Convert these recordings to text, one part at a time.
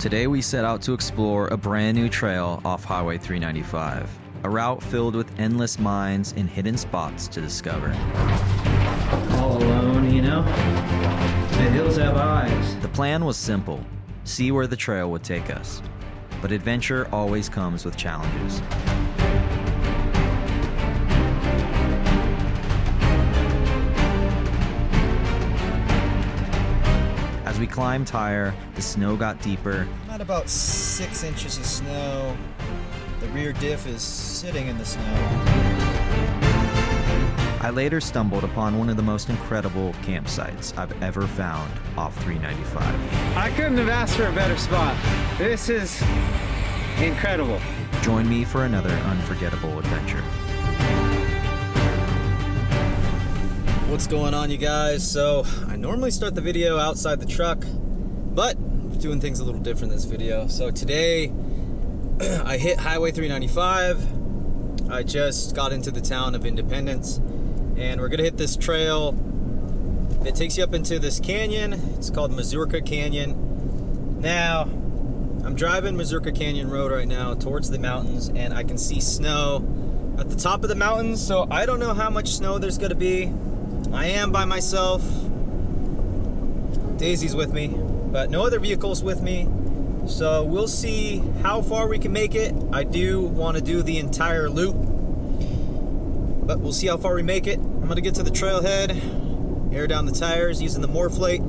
Today we set out to explore a brand new trail off Highway 395, a route filled with endless mines and hidden spots to discover. All alone, you know? The hills have eyes. The plan was simple: see where the trail would take us. But adventure always comes with challenges. As we climbed higher, the snow got deeper. I'm at about 6 inches of snow. The rear diff is sitting in the snow. I later stumbled upon one of the most incredible campsites I've ever found off 395. I couldn't have asked for a better spot. This is incredible. Join me for another unforgettable adventure. What's going on, you guys? So I normally start the video outside the truck, but I'm doing things a little different this video. So today I hit Highway 395. I just got into the town of Independence, and we're gonna hit this trail. It takes you up into this canyon. It's called Mazurka Canyon. Now, I'm driving Mazurka Canyon Road right now towards the mountains, and I can see snow at the top of the mountains, so I don't know how much snow there's gonna be. I am by myself. Daisy's with me, but no other vehicles with me. So we'll see how far we can make it. I do want to do the entire loop, but we'll see how far we make it. I'm gonna get to the trailhead, air down the tires using the Morphlate.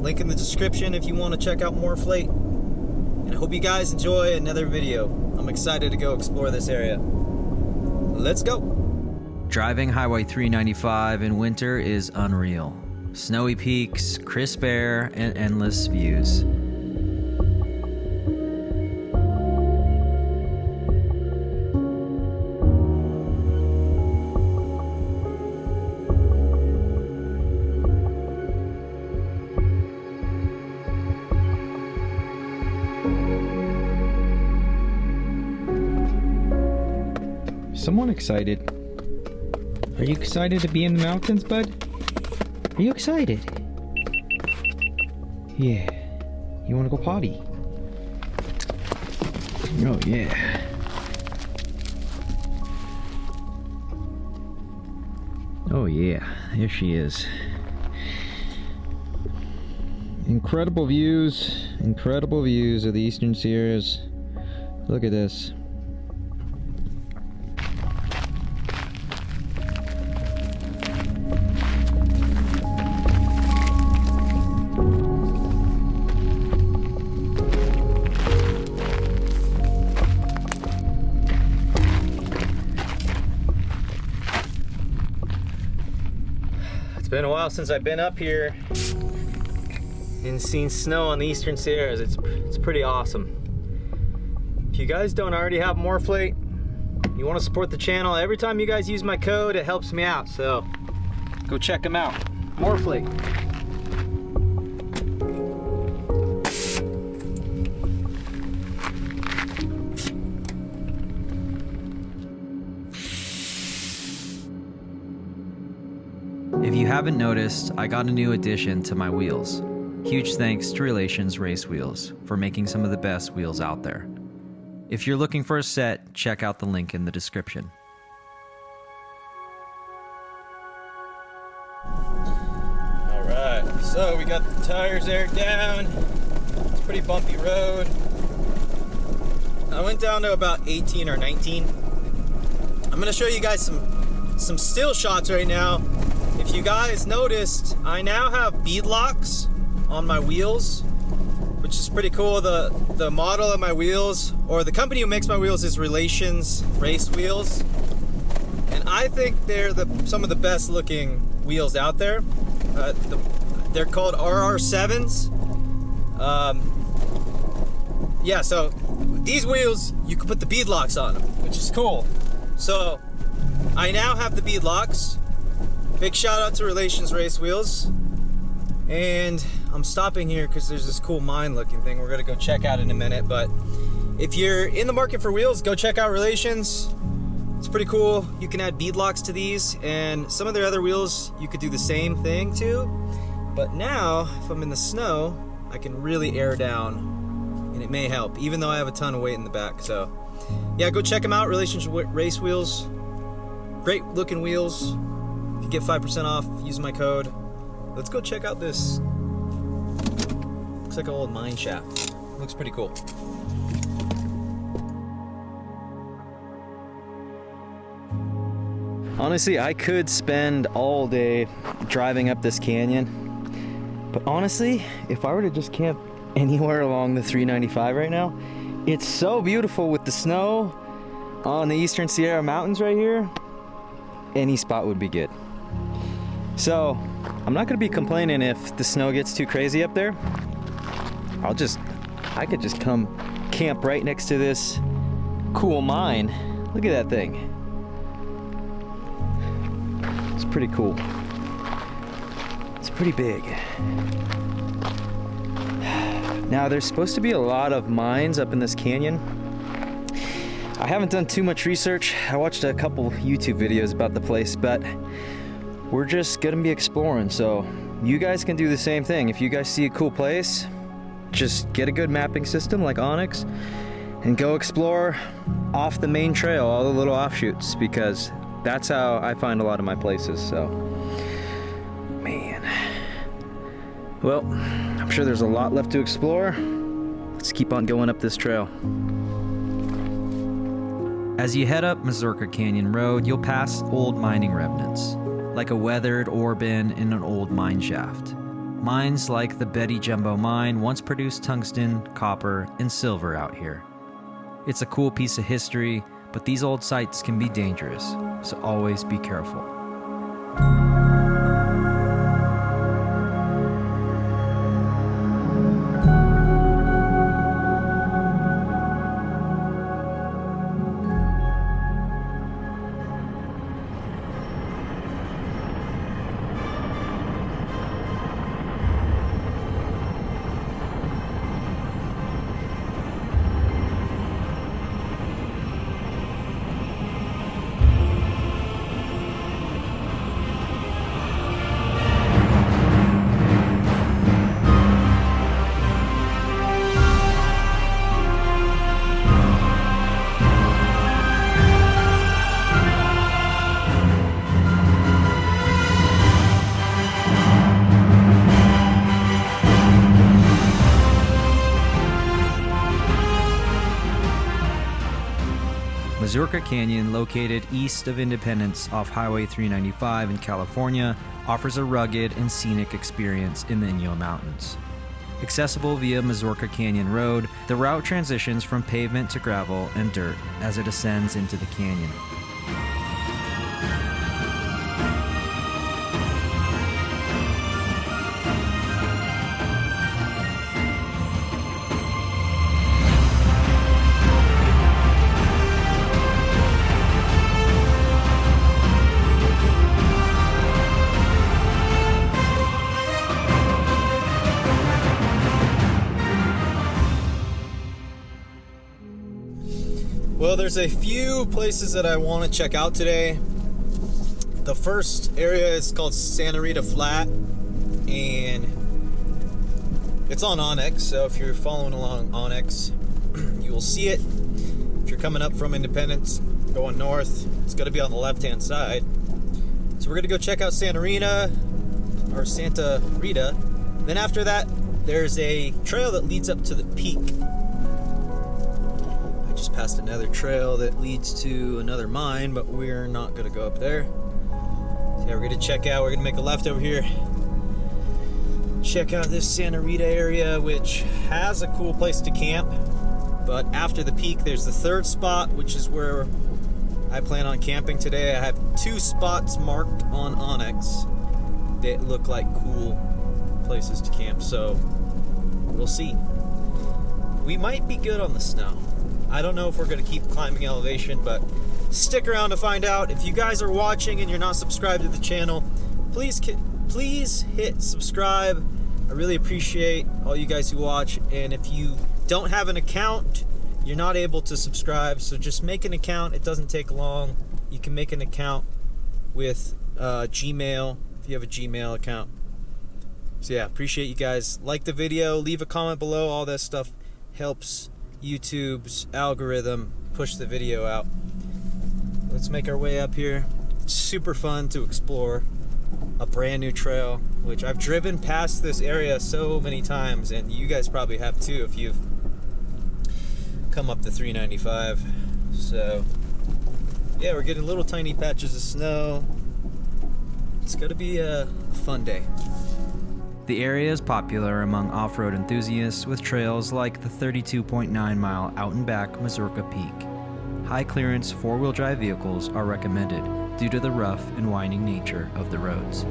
Link in the description if you want to check out Morphlate. And I hope you guys enjoy another video. I'm excited to go explore this area. Let's go. Driving Highway 395 in winter is unreal. Snowy peaks, crisp air, and endless views. Someone excited? Are you excited to be in the mountains, bud? Are you excited? Yeah. You want to go potty? Oh, yeah. Oh, yeah. There she is. Incredible views of the Eastern Sierras. Look at this. It's been a while since I've been up here and seen snow on the Eastern Sierras. It's pretty awesome. If you guys don't already have Morphlate, you want to support the channel, every time you guys use my code, it helps me out. So go check them out. Morphlate. If you haven't noticed, I got a new addition to my wheels. Huge thanks to Relations Race Wheels for making some of the best wheels out there. If you're looking for a set, check out the link in the description. Alright, so we got the tires aired down. It's a pretty bumpy road. I went down to about 18 or 19. I'm going to show you guys some still shots right now. If you guys noticed, I now have bead locks on my wheels, which is pretty cool. The model of my wheels, or the company who makes my wheels, is Relations Race Wheels, and I think they're some of the best looking wheels out there. They're called RR7s. Yeah, so these wheels, you can put the bead locks on them, which is cool. So I now have the bead locks. Big shout out to Relations Race Wheels. And I'm stopping here because there's this cool mine looking thing we're gonna go check out in a minute. But if you're in the market for wheels, go check out Relations. It's pretty cool. You can add bead locks to these, and some of their other wheels you could do the same thing to. But now, if I'm in the snow, I can really air down, and it may help, even though I have a ton of weight in the back. So yeah, go check them out. Relationship Race Wheels, great looking wheels. You can get 5% off using my code. Let's go check out this. Looks like an old mine shaft. Looks pretty cool. Honestly, I could spend all day driving up this canyon, but honestly, if I were to just camp anywhere along the 395 right now, it's so beautiful with the snow on the Eastern Sierra Mountains right here. Any spot would be good. So I'm not gonna be complaining if the snow gets too crazy up there. I could just come camp right next to this cool mine. Look at that thing. It's pretty cool. It's pretty big. Now there's supposed to be a lot of mines up in this canyon. I haven't done too much research. I watched a couple YouTube videos about the place, but we're just gonna be exploring, so you guys can do the same thing. If you guys see a cool place, just get a good mapping system like Onyx and go explore off the main trail, all the little offshoots, because that's how I find a lot of my places. So, man. Well, I'm sure there's a lot left to explore. Let's keep on going up this trail. As you head up Mazurka Canyon Road, you'll pass old mining remnants, like a weathered ore bin in an old mine shaft. Mines like the Betty Jumbo mine once produced tungsten, copper, and silver out here. It's a cool piece of history, but these old sites can be dangerous, so always be careful. Mazurka Canyon, located east of Independence off Highway 395 in California, offers a rugged and scenic experience in the Inyo Mountains. Accessible via Mazurka Canyon Road, the route transitions from pavement to gravel and dirt as it ascends into the canyon. Well, there's a few places that I want to check out today. The first area is called Santa Rita Flat, and it's on Onyx, so if you're following along Onyx, you will see it. If you're coming up from Independence, going north, it's going to be on the left-hand side. So we're going to go check out Santa Rita. Then after that, there's a trail that leads up to the peak. Just passed another trail that leads to another mine, but we're not going to go up there. So yeah, we're going to check out, we're going to make a left over here, check out this Santa Rita area, which has a cool place to camp. But after the peak, there's the third spot, which is where I plan on camping today. I have 2 spots marked on Onyx that look like cool places to camp, so we'll see. We might be good on the snow. I don't know if we're going to keep climbing elevation, but stick around to find out. If you guys are watching and you're not subscribed to the channel, please hit subscribe. I really appreciate all you guys who watch. And if you don't have an account, you're not able to subscribe, so just make an account. It doesn't take long. You can make an account with Gmail if you have a Gmail account. So yeah, appreciate you guys. Like the video, leave a comment below. All that stuff helps YouTube's algorithm push the video out. Let's make our way up here. It's super fun to explore a brand new trail, which I've driven past this area so many times, and you guys probably have too if you've come up the 395. So yeah, we're getting little tiny patches of snow. It's gonna be a fun day. The area is popular among off-road enthusiasts with trails like the 32.9-mile out and back Mazurka Peak. High clearance four-wheel drive vehicles are recommended due to the rough and winding nature of the roads.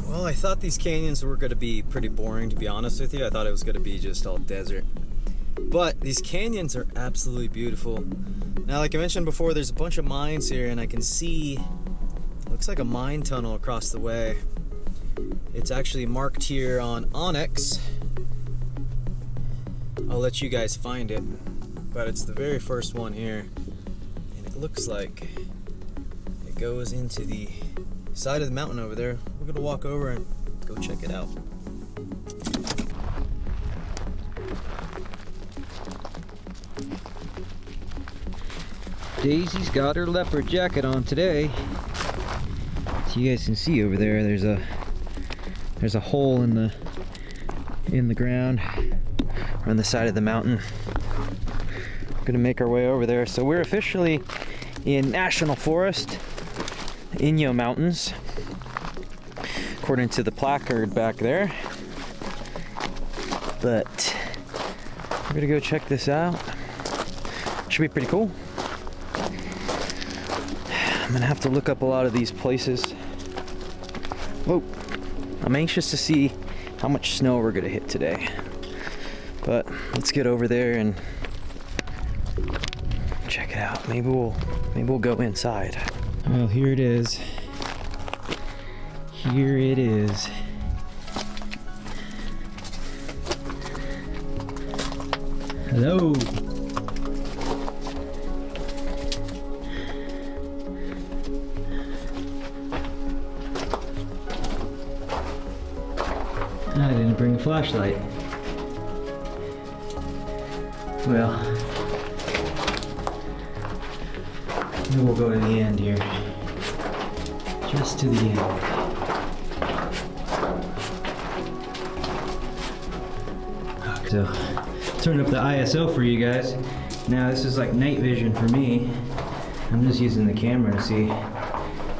Well, I thought these canyons were going to be pretty boring, to be honest with you. I thought it was going to be just all desert. But these canyons are absolutely beautiful. Now, like I mentioned before, there's a bunch of mines here, and I can see, looks like a mine tunnel across the way. It's actually marked here on Onyx. I'll let you guys find it, but it's the very first one here. And it looks like it goes into the side of the mountain over there. We're gonna walk over and go check it out. Daisy's got her leopard jacket on today. So you guys can see over there, there's a hole in the ground on the side of the mountain. We're gonna make our way over there. So we're officially in National Forest, Inyo Mountains, according to the placard back there. But we're gonna go check this out. Should be pretty cool. I'm gonna have to look up a lot of these places. Whoa, I'm anxious to see how much snow we're gonna hit today. But let's get over there and check it out. Maybe we'll go inside. Well, here it is. Here it is. Hello. I didn't bring a flashlight. Well, maybe we'll go to the end here. Just to the end. So, turn up the ISO for you guys. Now this is like night vision for me. I'm just using the camera to see.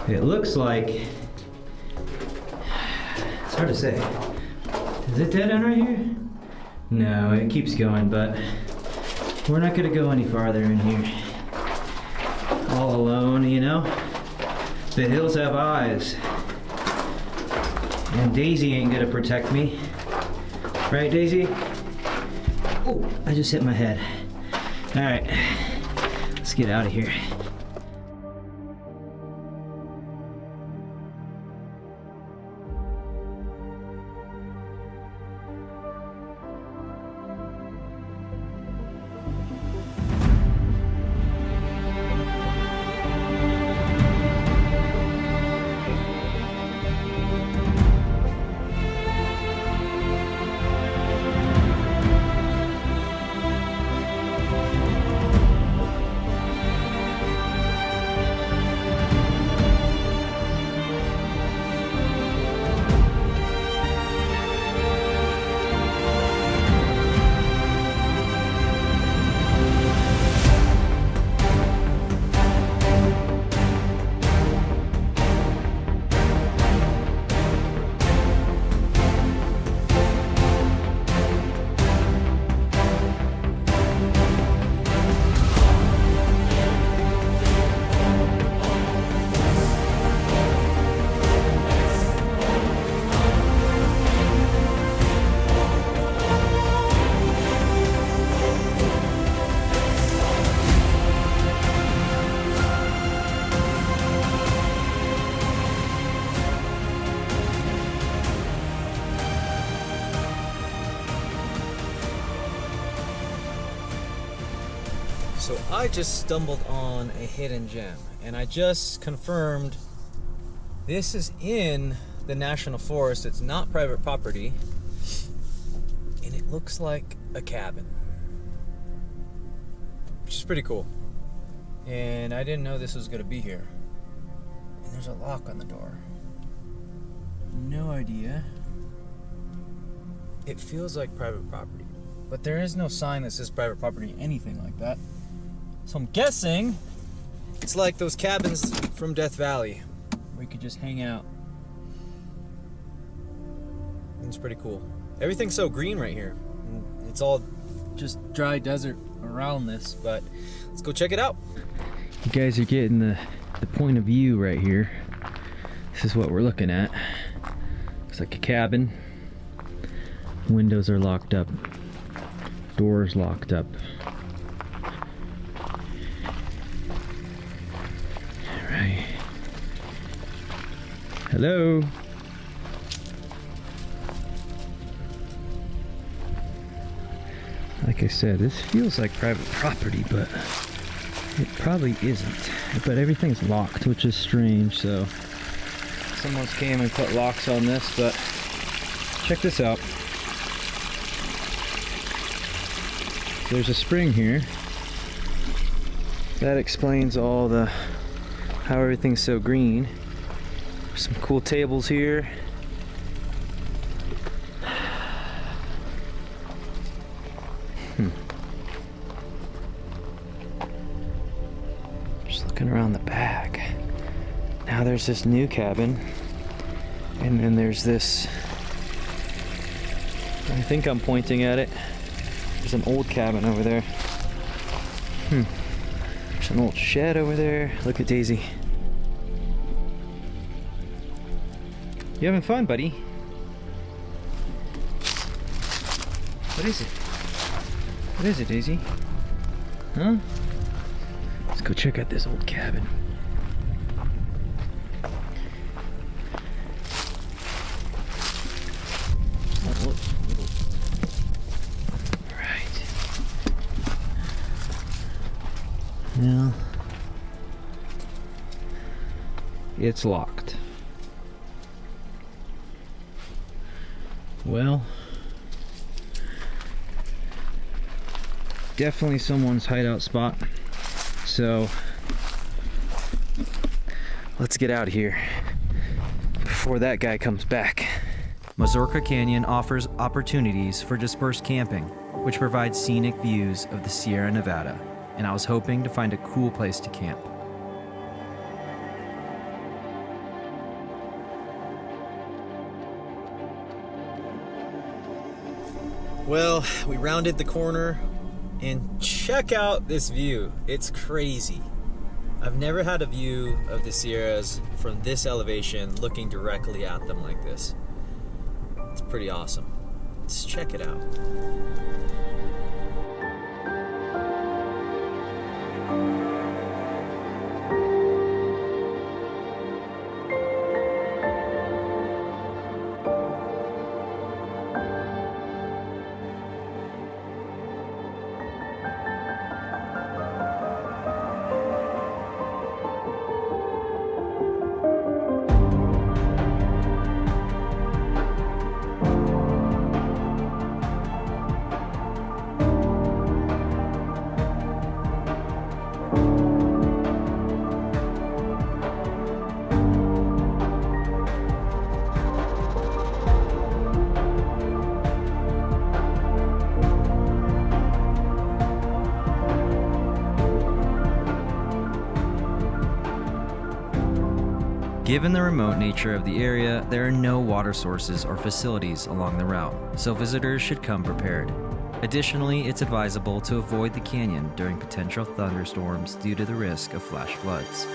It looks like, it's hard to say. Is it dead end right here? No, it keeps going, but we're not gonna go any farther in here. All alone, you know? The hills have eyes. And Daisy ain't gonna protect me. Right, Daisy? Oh, I just hit my head. All right, let's get out of here. So I just stumbled on a hidden gem, and I just confirmed this is in the National Forest. It's not private property, and it looks like a cabin, which is pretty cool. And I didn't know this was gonna be here. And there's a lock on the door. No idea. It feels like private property, but there is no sign that says private property, anything like that. So I'm guessing it's like those cabins from Death Valley where you could just hang out. And it's pretty cool. Everything's so green right here. It's all just dry desert around this, but let's go check it out. You guys are getting the point of view right here. This is what we're looking at. It's like a cabin. Windows are locked up. Doors locked up. Alright. Hello? Like I said, this feels like private property, but it probably isn't. But everything's locked, which is strange, so someone's came and put locks on this, but check this out. There's a spring here. That explains all the how everything's so green. Some cool tables here. Just looking around the back. Now there's this new cabin, and then there's this, I think I'm pointing at it. There's an old cabin over there. There's an old shed over there. Look at Daisy. You having fun, buddy? What is it? What is it, Daisy? Huh? Let's go check out this old cabin. Well, it's locked. Well, definitely someone's hideout spot. So let's get out of here before that guy comes back. Mazorca Canyon offers opportunities for dispersed camping, which provides scenic views of the Sierra Nevada, and I was hoping to find a cool place to camp. Well, we rounded the corner, and check out this view. It's crazy. I've never had a view of the Sierras from this elevation looking directly at them like this. It's pretty awesome. Let's check it out. Given the remote nature of the area, there are no water sources or facilities along the route, so visitors should come prepared. Additionally, it's advisable to avoid the canyon during potential thunderstorms due to the risk of flash floods.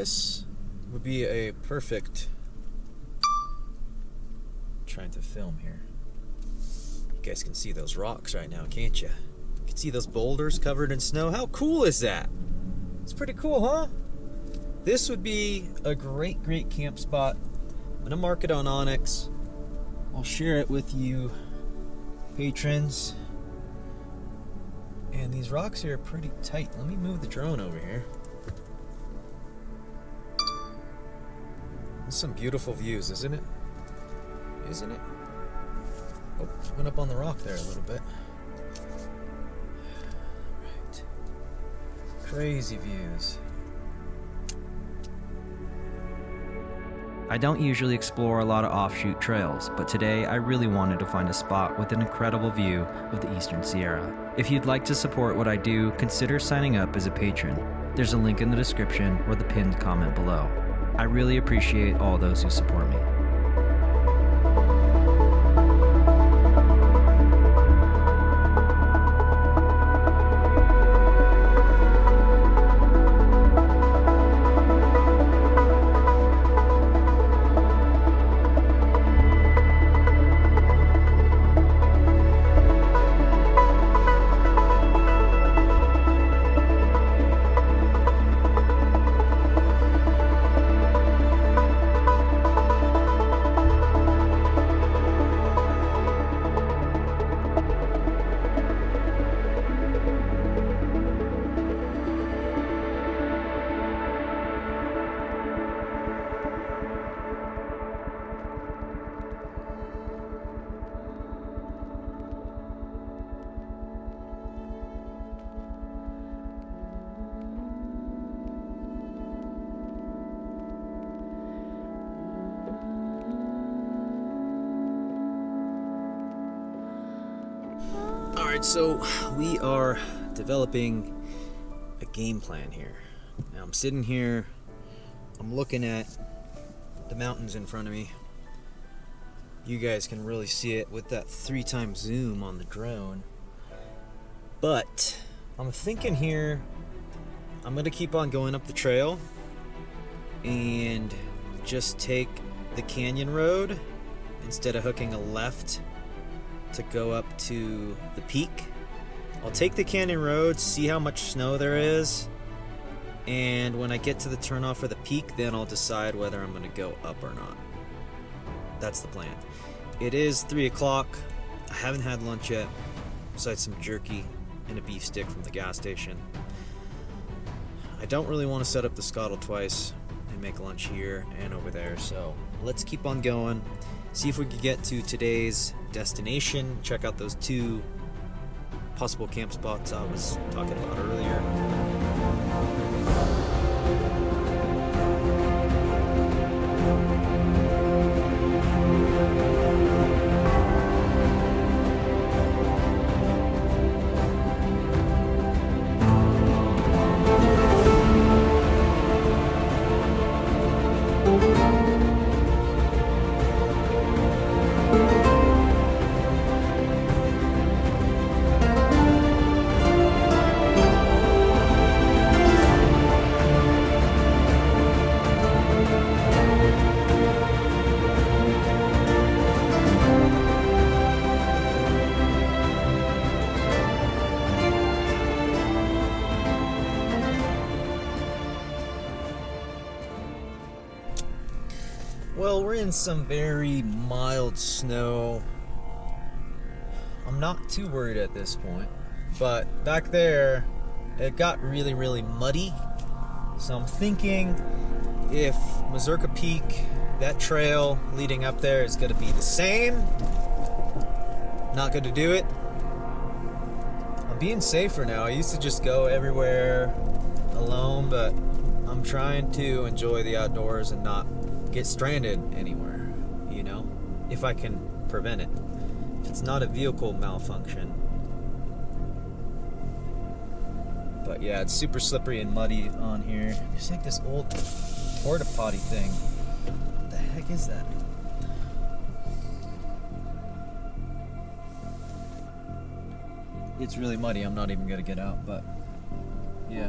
this would be a perfect... Trying to film here. You guys can see those rocks right now, can't you? You can see those boulders covered in snow. How cool is that? It's pretty cool, huh? This would be a great camp spot. I'm gonna mark it on Onyx. I'll share it with you patrons. And these rocks here are pretty tight. Let me move the drone over here. There's some beautiful views, isn't it? Isn't it? Oh, went up on the rock there a little bit. Right. Crazy views. I don't usually explore a lot of offshoot trails, but today I really wanted to find a spot with an incredible view of the Eastern Sierra. If you'd like to support what I do, consider signing up as a patron. There's a link in the description or the pinned comment below. I really appreciate all those who support me. Alright, so we are developing a game plan here. Now I'm sitting here, I'm looking at the mountains in front of me. You guys can really see it with that 3x zoom on the drone. But I'm thinking here, I'm going to keep on going up the trail and just take the canyon road instead of hooking a left to go up to the peak. I'll take the canyon road, see how much snow there is, and when I get to the turnoff for the peak, then I'll decide whether I'm going to go up or not. That's the plan. It is 3 o'clock. I haven't had lunch yet, besides some jerky and a beef stick from the gas station. I don't really want to set up the scuttle twice and make lunch here and over there, so let's keep on going. See if we can get to today's destination. Check out those 2 possible camp spots I was talking about earlier. Well, we're in some very mild snow. I'm not too worried at this point, but back there it got really muddy. So I'm thinking if Mazurka Peak, that trail leading up there, is going to be the same, not going to do it. I'm being safer now. I used to just go everywhere alone, but I'm trying to enjoy the outdoors and not get stranded anywhere, you know, if I can prevent it. If it's not a vehicle malfunction. But yeah, it's super slippery and muddy on here. It's like this old porta potty thing. What the heck is that? It's really muddy. I'm not even gonna get out, but yeah.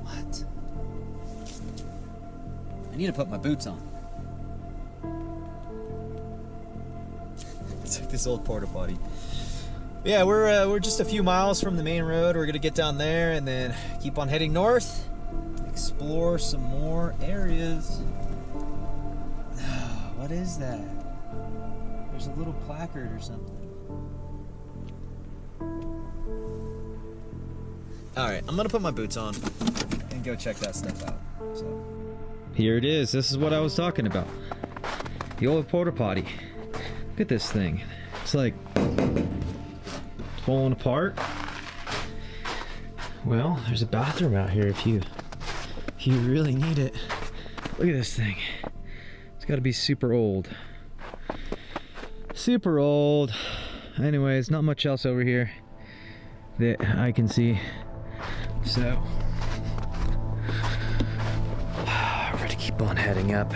What? I need to put my boots on. It's like this old porta potty. Yeah, we're just a few miles from the main road. We're gonna get down there and then keep on heading north, explore some more areas. What is that? There's a little placard or something. All right, I'm gonna put my boots on and go check that stuff out. So Here it is. This is what I was talking about. The old porta potty. Look at this thing. It's like falling apart. Well, there's a bathroom out here if you really need it. Look at this thing. It's got to be super old. Super old. Anyways, not much else over here that I can see. So we're gonna keep on heading up.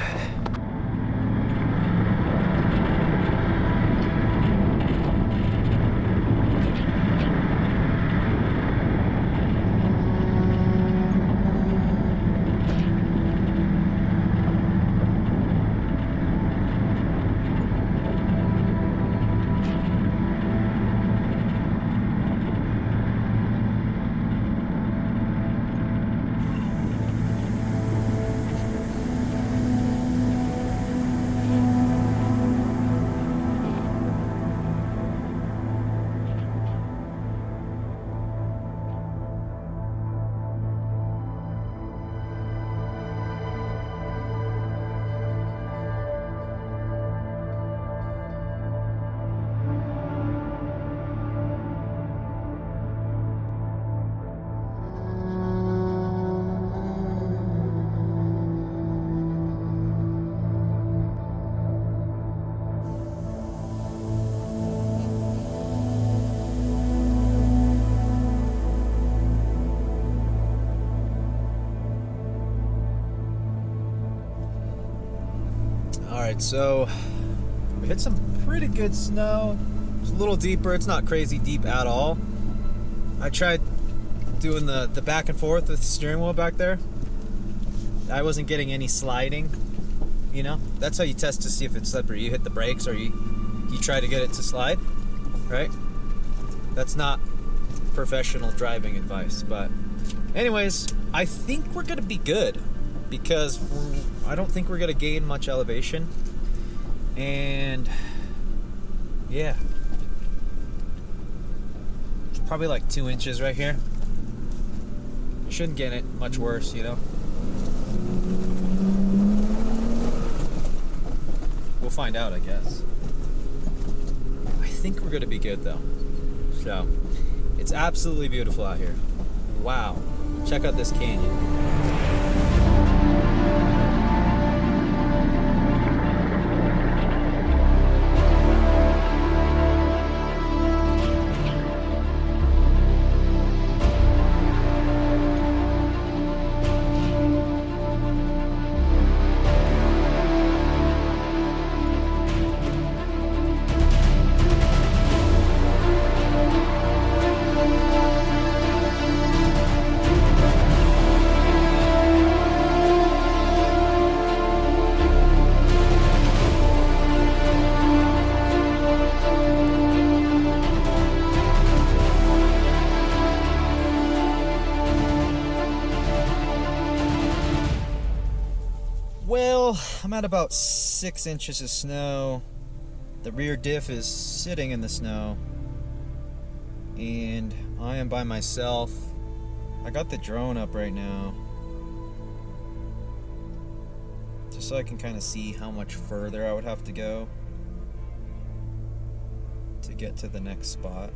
Alright, so we hit some pretty good snow. It's a little deeper. It's not crazy deep at all. I tried doing the back and forth with the steering wheel back there. I wasn't getting any sliding, you know? That's how you test to see if it's slippery. You hit the brakes or you try to get it to slide, right? That's not professional driving advice, but anyways, I think we're gonna be good because I don't think we're gonna gain much elevation, and yeah, it's probably like 2 inches right here. Shouldn't get it much worse, you know. We'll find out, I guess. I think we're gonna be good though. So it's absolutely beautiful out here. Wow, check out this canyon. Well, I'm at about 6 inches of snow. The rear diff is sitting in the snow, and I am by myself. I got the drone up right now just so I can kind of see how much further I would have to go to get to the next spot.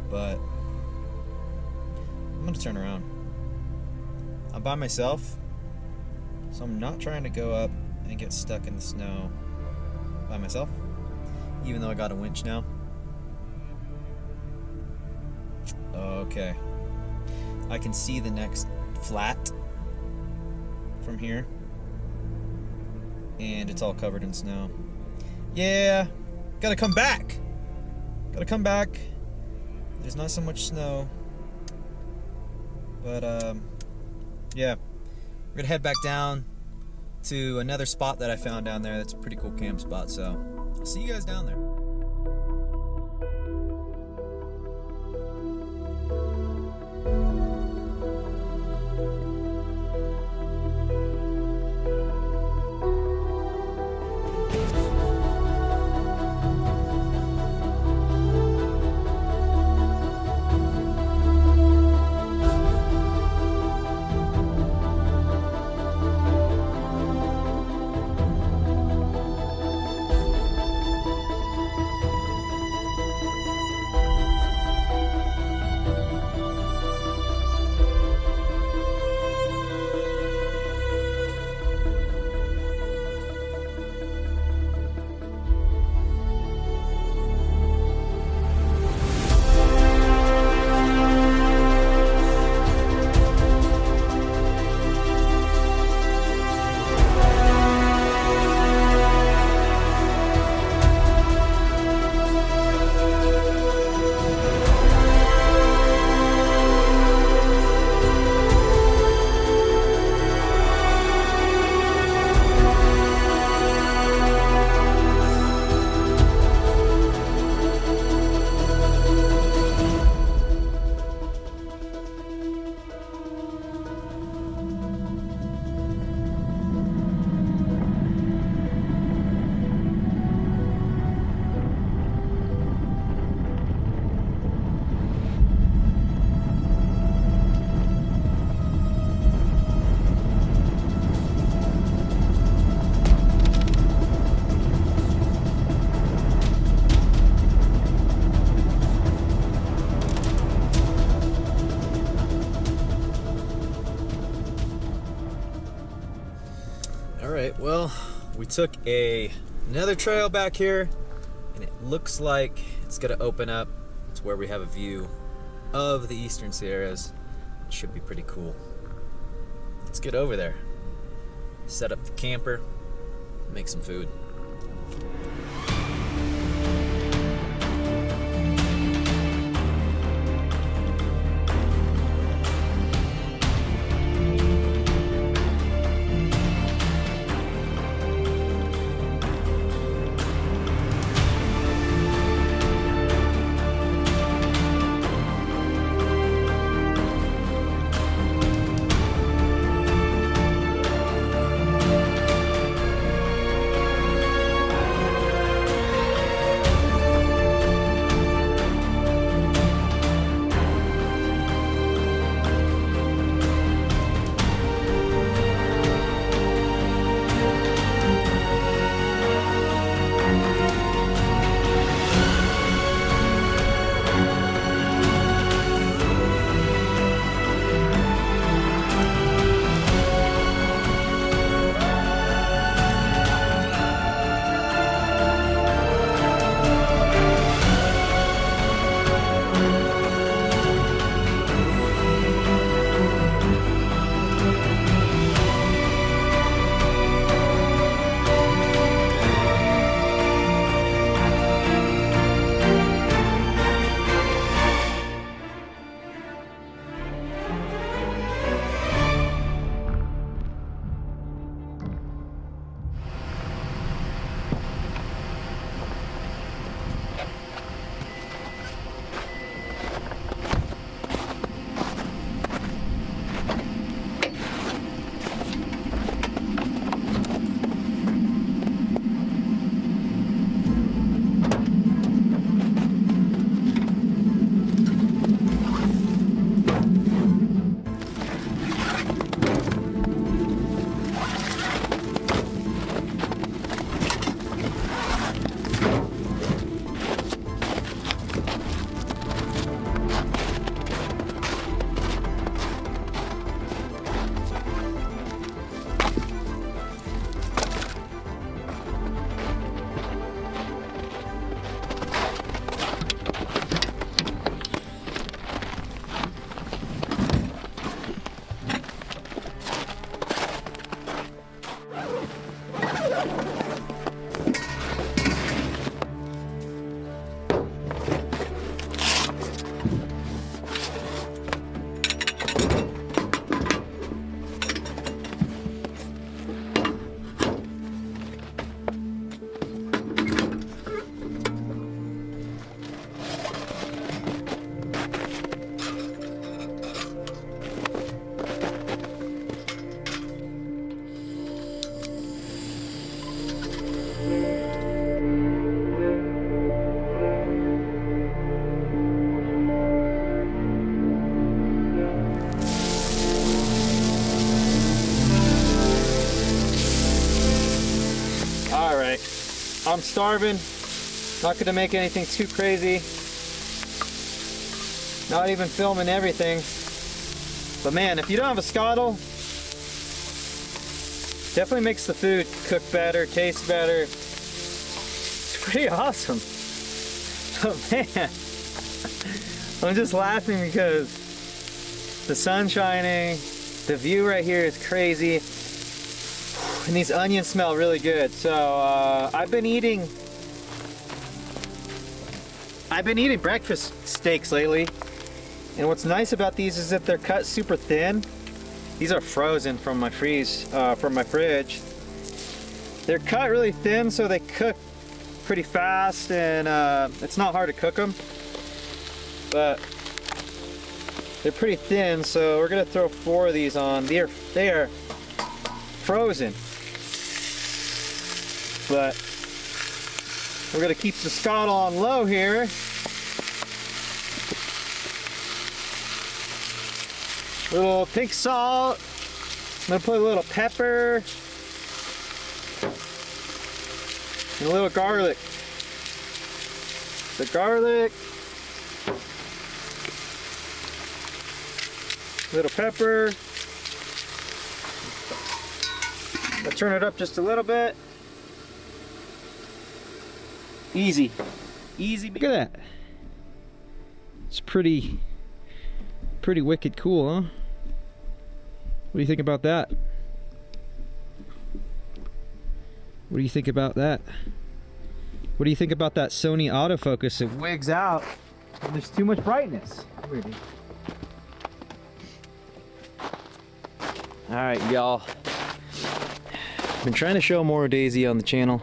But I'm gonna turn around. I'm by myself, so I'm not trying to go up and get stuck in the snow by myself, even though I got a winch now. Okay. I can see the next flat from here, and it's all covered in snow. Yeah, gotta come back. Gotta come back. There's not so much snow, but yeah. We're gonna head back down to another spot that I found down there. That's a pretty cool camp spot. So I'll see you guys down there. Alright, well, we took another trail back here, and it looks like it's going to open up to where we have a view of the Eastern Sierras. It should be pretty cool. Let's get over there, set up the camper, make some food. I'm starving. Not gonna make anything too crazy. Not even filming everything. But man, if you don't have a scuttle, definitely makes the food cook better, taste better. It's pretty awesome. Oh man, I'm just laughing because the sun's shining, the view right here is crazy, and these onions smell really good. So I've been eating breakfast steaks lately, and what's nice about these is that they're cut super thin. These are frozen from my fridge. They're cut really thin, so they cook pretty fast, and it's not hard to cook them. But they're pretty thin, so we're gonna throw 4 of these on. They are frozen, but we're gonna keep the scuttle on low here. Little pink salt. I'm gonna put a little pepper and a little garlic. The garlic, little pepper. I'll turn it up just a little bit. Easy. Look at that. It's pretty wicked cool, huh? What do you think about that? What do you think about that? What do you think about that Sony autofocus? It wigs out and there's too much brightness. Alright, y'all. Been trying to show more Daisy on the channel.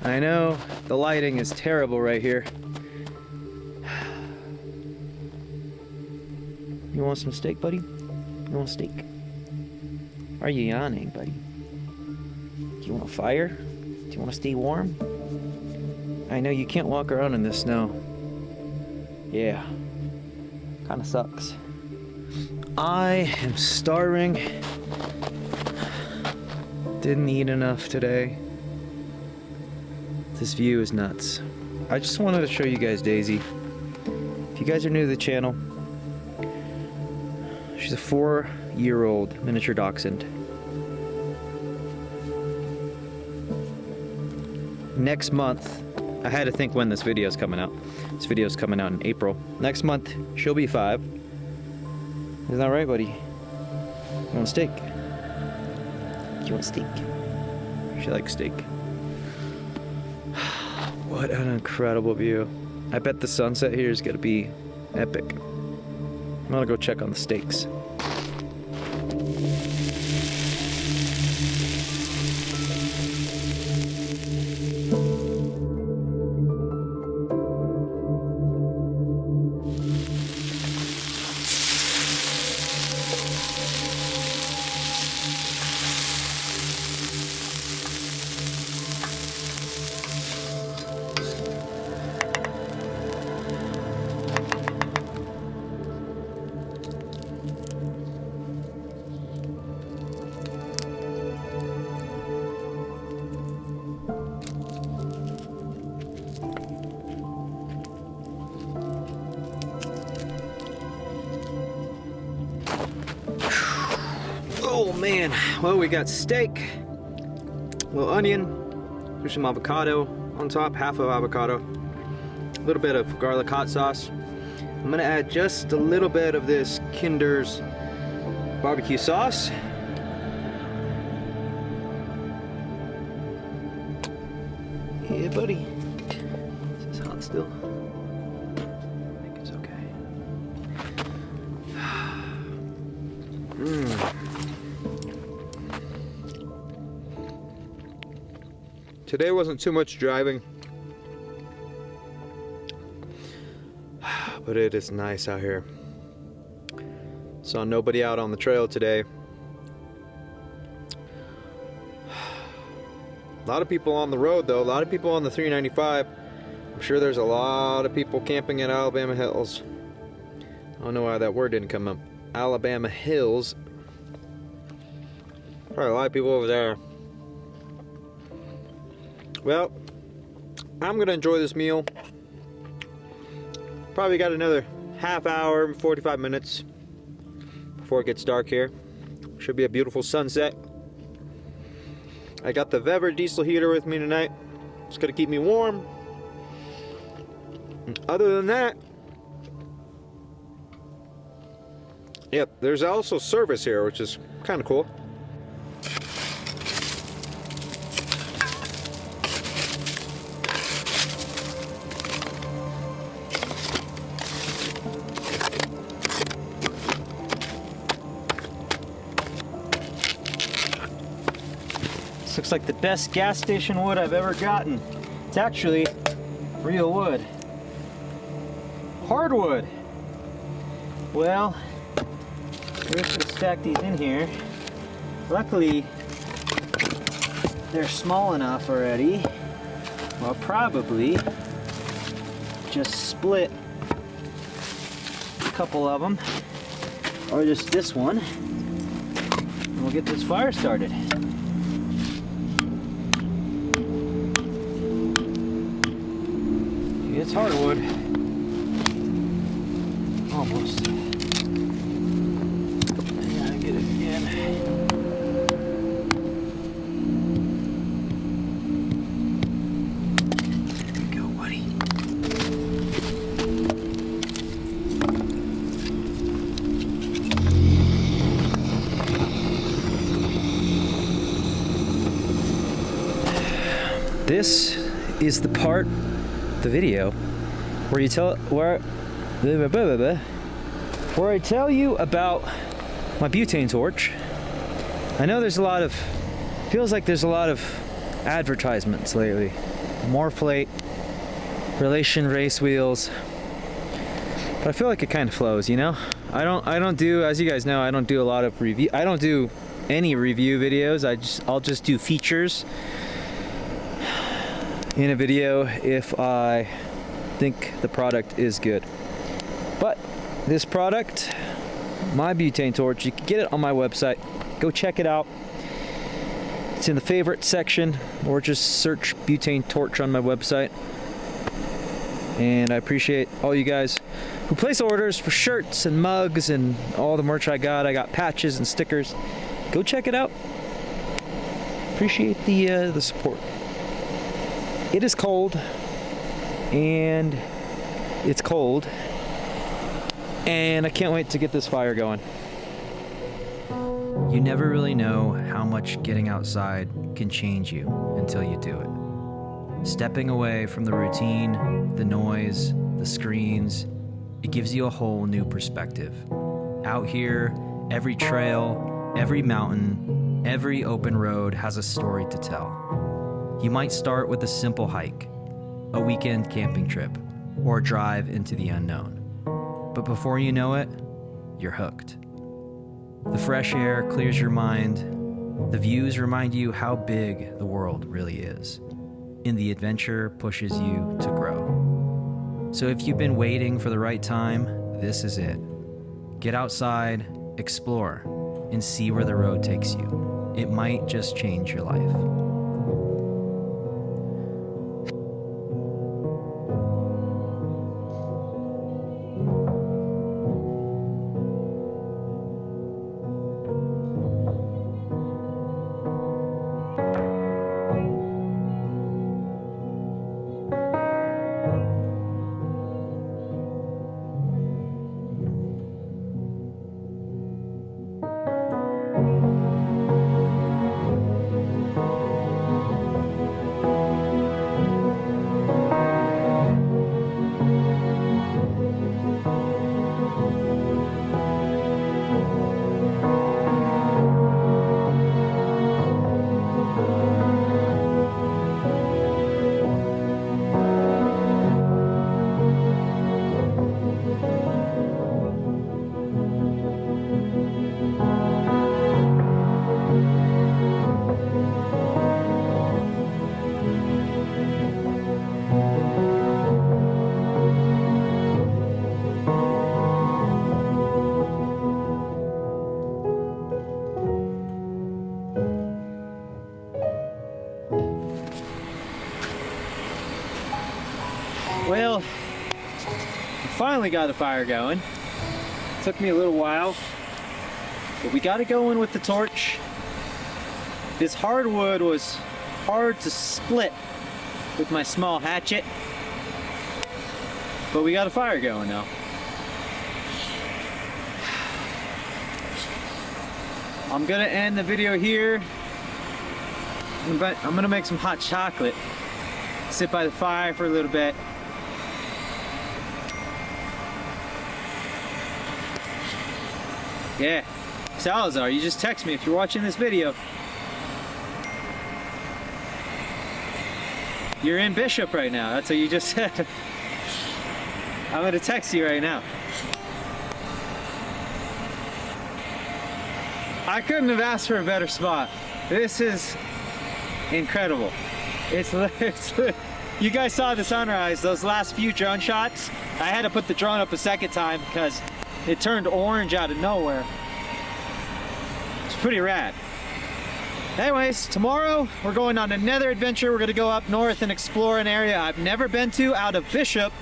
I know the lighting is terrible right here. You want some steak, buddy? You want steak? Are you yawning, buddy? Do you want a fire? Do you want to stay warm? I know you can't walk around in this snow. Yeah. Kinda sucks. I am starving. Didn't eat enough today. This view is nuts. I just wanted to show you guys Daisy. If you guys are new to the channel, she's a 4-year-old miniature dachshund. Next month, I had to think when this video is coming out. This video is coming out in April. Next month, she'll be 5. Isn't that right, buddy? You want steak? Do you want steak? She likes steak. What an incredible view. I bet the sunset here is gonna be epic. I'm gonna go check on the steaks. Oh man, well, we got steak, a little onion, there's some avocado on top, half of avocado, a little bit of garlic hot sauce. I'm gonna add just a little bit of this Kinder's barbecue sauce. Yeah, buddy. This is hot still. I think it's okay. Today wasn't too much driving, but it is nice out here. Saw nobody out on the trail today. A lot of people on the road though, a lot of people on the 395. I'm sure there's a lot of people camping at Alabama Hills. I don't know why that word didn't come up. Alabama Hills. Probably a lot of people over there. Well, I'm gonna enjoy this meal. Probably got another half hour, 45 minutes before it gets dark here. Should be a beautiful sunset. I got the McIver diesel heater with me tonight. It's gonna keep me warm. And other than that, yep, there's also service here, which is kind of cool. This looks like the best gas station wood I've ever gotten. It's actually real wood. Hardwood. Well, we're just gonna stack these in here. Luckily, they're small enough already. I'll probably just split a couple of them, or just this one, and we'll get this fire started. It's hardwood. Almost. I gotta get it again. There we go, buddy. This is the part the video where you tell where I tell you about my butane torch. I know there's a lot of feels like there's a lot of advertisements lately. Morphlate, relation race wheels. But I feel like it kind of flows, you know? I don't do, as you guys know, I don't do a lot of review. I don't do any review videos. I'll just do features in a video if I think the product is good. But this product, my butane torch, you can get it on my website. Go check it out. It's in the favorite section, or just search butane torch on my website. And I appreciate all you guys who place orders for shirts and mugs and all the merch I got. I got patches and stickers. Go check it out. Appreciate the support. It is cold, and it's cold, and I can't wait to get this fire going. You never really know how much getting outside can change you until you do it. Stepping away from the routine, the noise, the screens, it gives you a whole new perspective. Out here, every trail, every mountain, every open road has a story to tell. You might start with a simple hike, a weekend camping trip, or a drive into the unknown. But before you know it, you're hooked. The fresh air clears your mind. The views remind you how big the world really is. And the adventure pushes you to grow. So if you've been waiting for the right time, this is it. Get outside, explore, and see where the road takes you. It might just change your life. Well, we finally got the fire going. Took me a little while, but we got it going with the torch. This hardwood was hard to split with my small hatchet, but we got a fire going now. I'm gonna end the video here. I'm gonna make some hot chocolate, sit by the fire for a little bit. Yeah, Salazar, you just text me if you're watching this video. You're in Bishop right now, that's what you just said. I'm gonna text you right now. I couldn't have asked for a better spot. This is incredible. It's you guys saw the sunrise, those last few drone shots. I had to put the drone up a second time because it turned orange out of nowhere. It's pretty rad. Anyways, tomorrow we're going on another adventure. We're gonna go up north and explore an area I've never been to out of Bishop.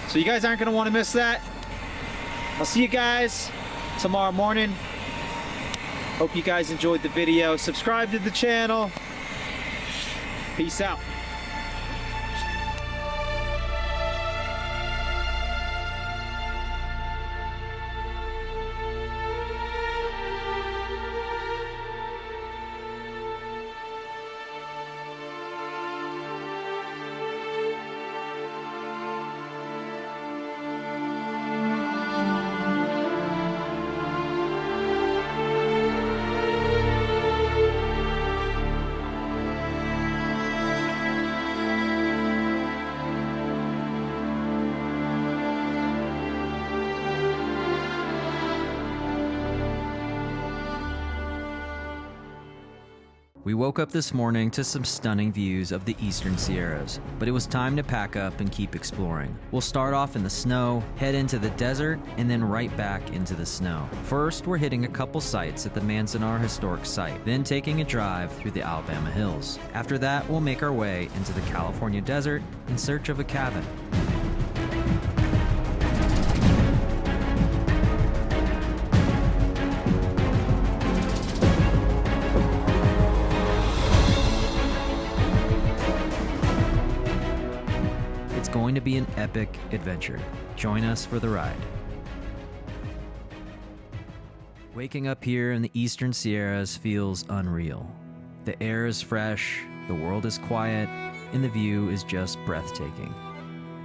So you guys aren't gonna wanna miss that. I'll see you guys tomorrow morning. Hope you guys enjoyed the video. Subscribe to the channel. Peace out. We woke up this morning to some stunning views of the Eastern Sierras, but it was time to pack up and keep exploring. We'll start off in the snow, head into the desert, and then right back into the snow. First, we're hitting a couple sites at the Manzanar Historic Site, then taking a drive through the Alabama hills. After that, we'll make our way into the California desert in search of a cabin. It's going to be an epic adventure. Join us for the ride. Waking up here in the Eastern Sierras feels unreal. The air is fresh, the world is quiet, and the view is just breathtaking.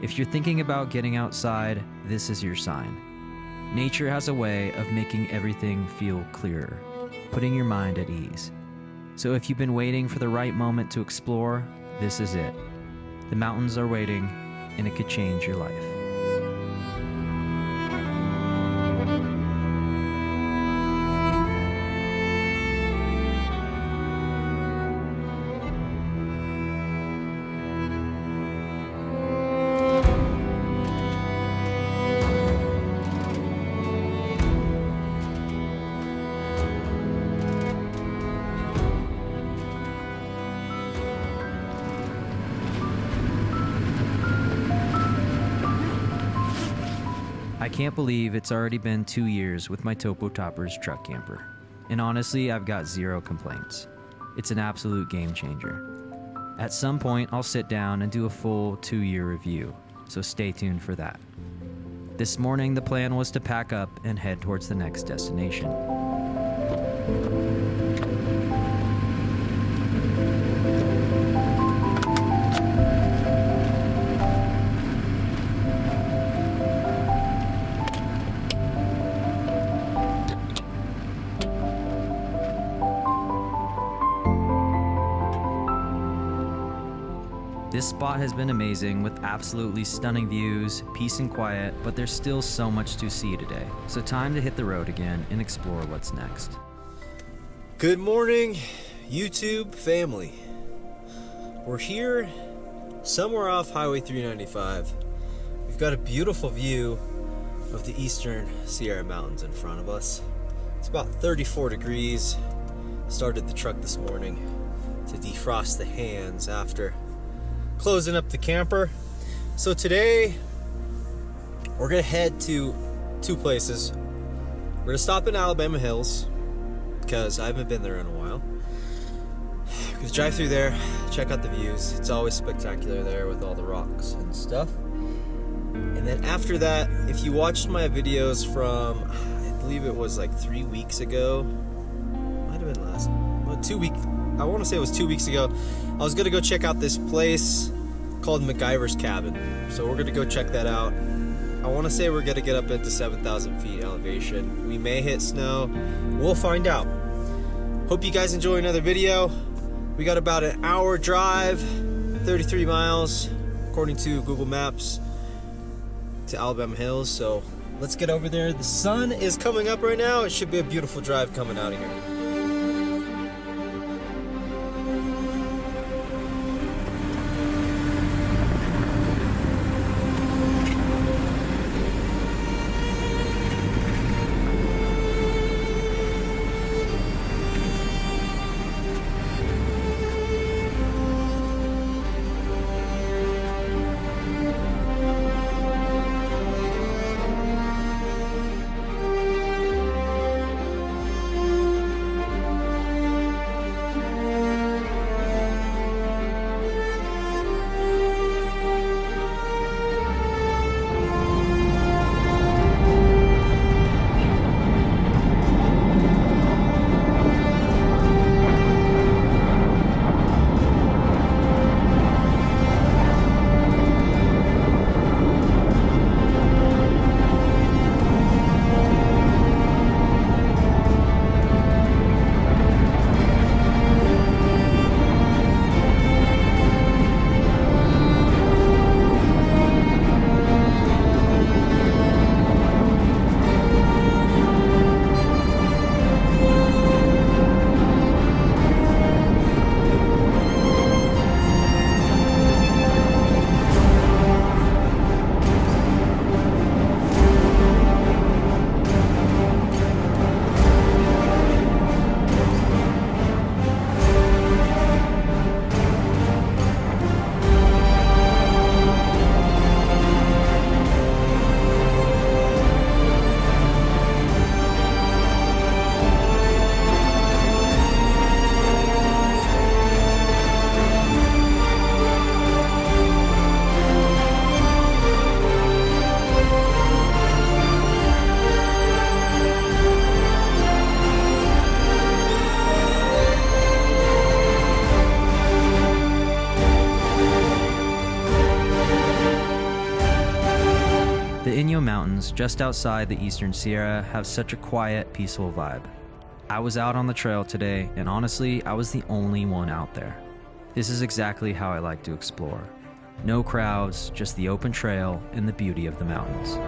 If you're thinking about getting outside, this is your sign. Nature has a way of making everything feel clearer, putting your mind at ease. So if you've been waiting for the right moment to explore, this is it. The mountains are waiting, and it could change your life. I can't believe it's already been 2 years with my Topo Toppers truck camper. And honestly, I've got zero complaints. It's an absolute game changer. At some point, I'll sit down and do a full 2-year review, so stay tuned for that. This morning, the plan was to pack up and head towards the next destination. This spot has been amazing with absolutely stunning views, peace and quiet, but there's still so much to see today. So time to hit the road again and explore what's next. Good morning, YouTube family. We're here somewhere off Highway 395. We've got a beautiful view of the Eastern Sierra Mountains in front of us. It's about 34 degrees. Started the truck this morning to defrost the hands after closing up the camper. So today we're gonna head to two places. We're gonna stop in Alabama Hills because I haven't been there in a while. We're gonna drive through there, check out the views. It's always spectacular there with all the rocks and stuff. And then after that, if you watched my videos from, I believe it was like 3 weeks ago, might have been last, well, 2 weeks, I want to say it was 2 weeks ago, I was gonna go check out this place called McIver's Cabin. So we're gonna go check that out. I want to say we're gonna get up into 7,000 feet elevation. We may hit snow, we'll find out. Hope you guys enjoy another video. We got about an hour drive, 33 miles, according to Google Maps, to Alabama Hills. So let's get over there. The sun is coming up right now. It should be a beautiful drive coming out of here. Mountains just outside the Eastern Sierra have such a quiet, peaceful vibe. I was out on the trail today, and honestly, I was the only one out there. This is exactly how I like to explore. No crowds, just the open trail and the beauty of the mountains.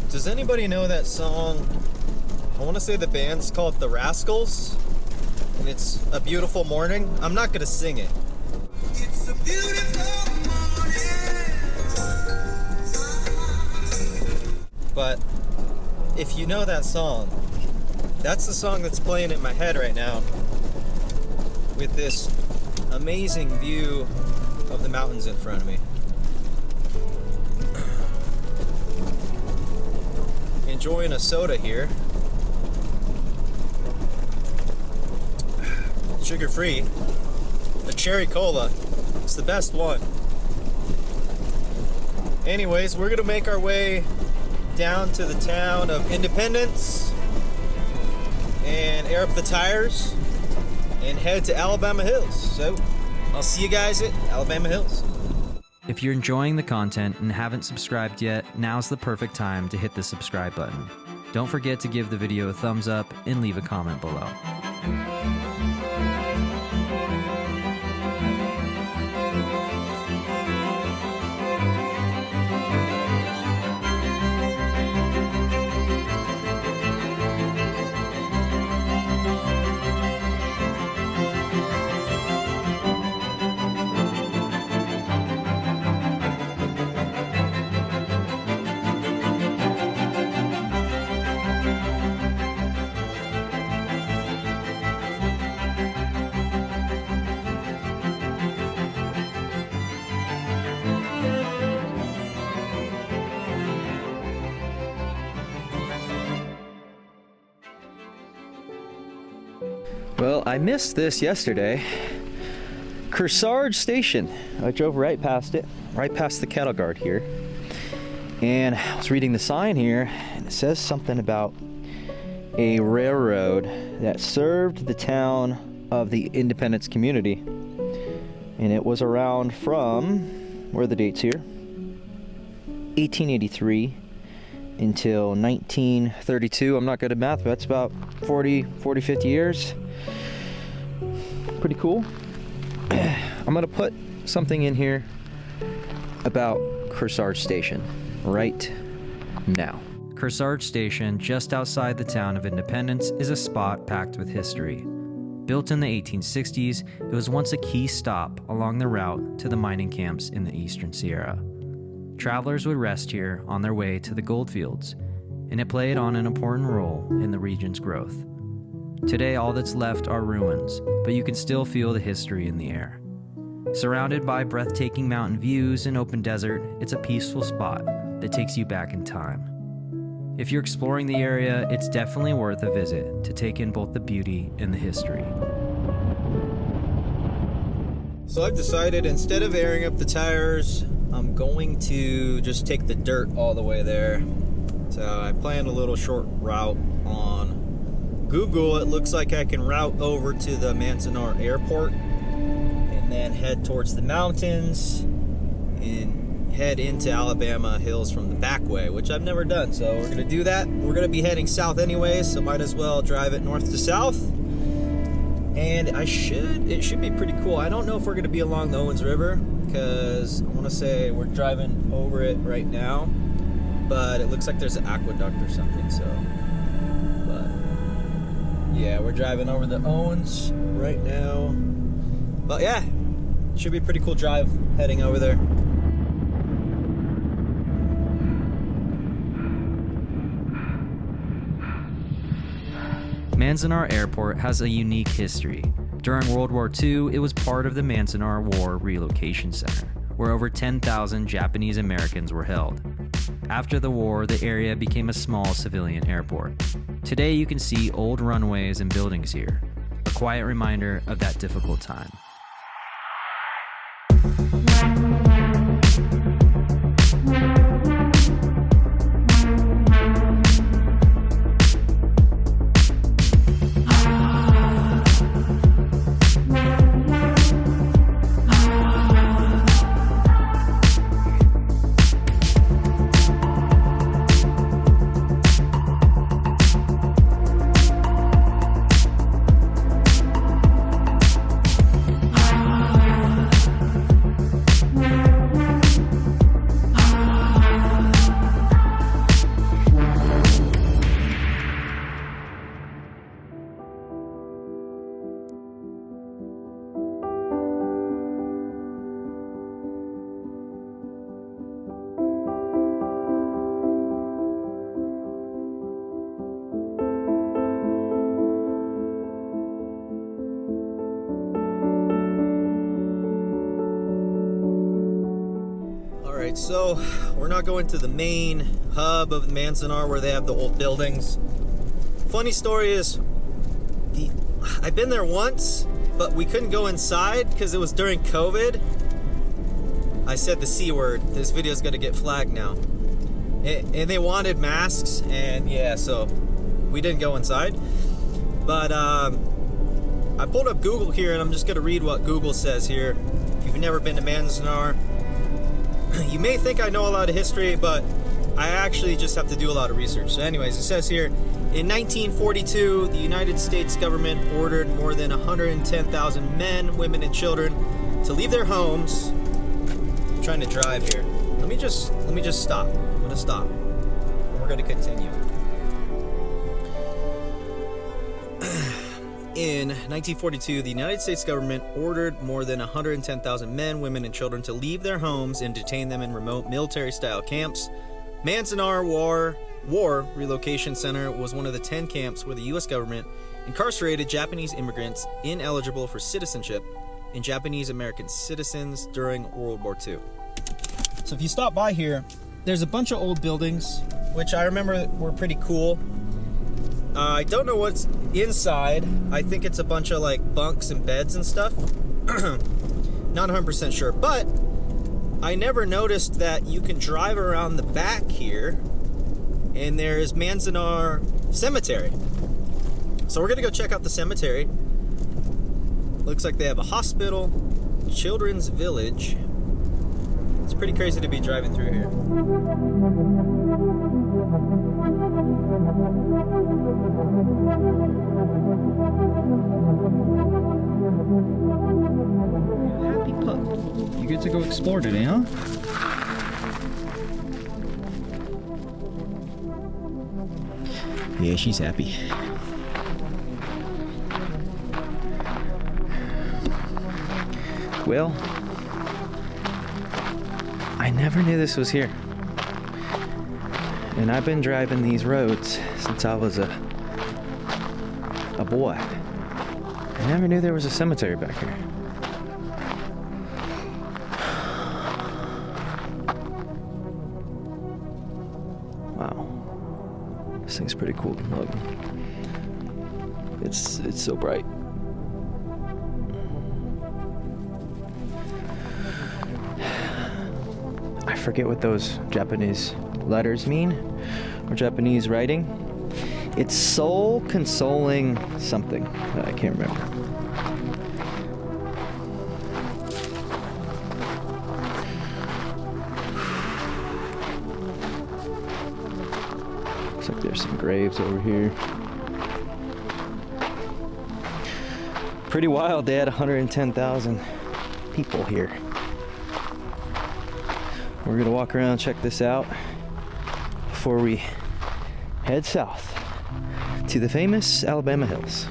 Does anybody know that song? I want to say the band's called The Rascals, and it's A Beautiful Morning. I'm not gonna sing it. It's a beautiful morning. but if you know that song, that's the song that's playing in my head right now, with this amazing view of the mountains in front of me. Enjoying a soda here. Sugar-free. A cherry cola. It's the best one. Anyways, we're gonna make our way down to the town of Independence and air up the tires and head to Alabama Hills. So I'll see you guys at Alabama Hills. If you're enjoying the content and haven't subscribed yet, now's the perfect time to hit the subscribe button. Don't forget to give the video a thumbs up and leave a comment below. Well, I missed this yesterday. Kearsarge Station. I drove right past it, right past the cattle guard here. And I was reading the sign here, and it says something about a railroad that served the town of the Independence community. And it was around from, where are the dates here? 1883 until 1932. I'm not good at math, but that's about 40, 50 years. Pretty cool. I'm gonna put something in here about Kearsarge Station right now. Kearsarge Station, just outside the town of Independence, is a spot packed with history. Built in the 1860s, it was once a key stop along the route to the mining camps in the Eastern Sierra. Travelers would rest here on their way to the goldfields, and it played on an important role in the region's growth. Today, all that's left are ruins, but you can still feel the history in the air. Surrounded by breathtaking mountain views and open desert, it's a peaceful spot that takes you back in time. If you're exploring the area, it's definitely worth a visit to take in both the beauty and the history. So I've decided, instead of airing up the tires, I'm going to just take the dirt all the way there. So I planned a little short route on Google. It looks like I can route over to the Manzanar Airport and then head towards the mountains and head into Alabama Hills from the back way, which I've never done. So we're going to do that. We're going to be heading south anyway, so might as well drive it north to south. And it should be pretty cool. I don't know if we're going to be along the Owens River, because I want to say we're driving over it right now, but it looks like there's an aqueduct or something. So, but yeah, we're driving over the Owens right now. But yeah, it should be a pretty cool drive heading over there. Manzanar Airport has a unique history. During World War II, it was part of the Manzanar War Relocation Center, where over 10,000 Japanese Americans were held. After the war, the area became a small civilian airport. Today, you can see old runways and buildings here, a quiet reminder of that difficult time. Alright, so we're not going to the main hub of Manzanar where they have the old buildings. Funny story is, I've been there once, but we couldn't go inside because it was during COVID. I said the C word. This video's gonna get flagged now. And they wanted masks, and yeah, so we didn't go inside. But I pulled up Google here, and I'm just gonna read what Google says here. If you've never been to Manzanar, you may think I know a lot of history, but I actually just have to do a lot of research. So anyways, it says here, in 1942, the United States government ordered more than 110,000 men, women, and children to leave their homes. I'm trying to drive here. Let me just stop. I'm gonna stop. And we're gonna continue. In 1942, the United States government ordered more than 110,000 men, women, and children to leave their homes and detain them in remote military-style camps. Manzanar War Relocation Center was one of the 10 camps where the U.S. government incarcerated Japanese immigrants ineligible for citizenship and Japanese American citizens during World War II. So if you stop by here, there's a bunch of old buildings, which I remember were pretty cool. I don't know what's inside. I think it's a bunch of like bunks and beds and stuff. Not 100% sure, but I never noticed that you can drive around the back here and there's Manzanar Cemetery. So we're gonna go check out the cemetery. Looks like they have a hospital, children's village. It's pretty crazy to be driving through here. Happy pup. You get to go explore today, huh? Yeah, she's happy. Well, I never knew this was here. And I've been driving these roads since I was a boy. I never knew there was a cemetery back here. Wow. This thing's pretty cool. Look. It's so bright. I forget what those Japanese letters mean, or Japanese writing. It's soul consoling something. I can't remember. Looks like there's some graves over here. Pretty wild. They had 110,000 people here. We're gonna walk around and check this out before we head south to the famous Alabama Hills.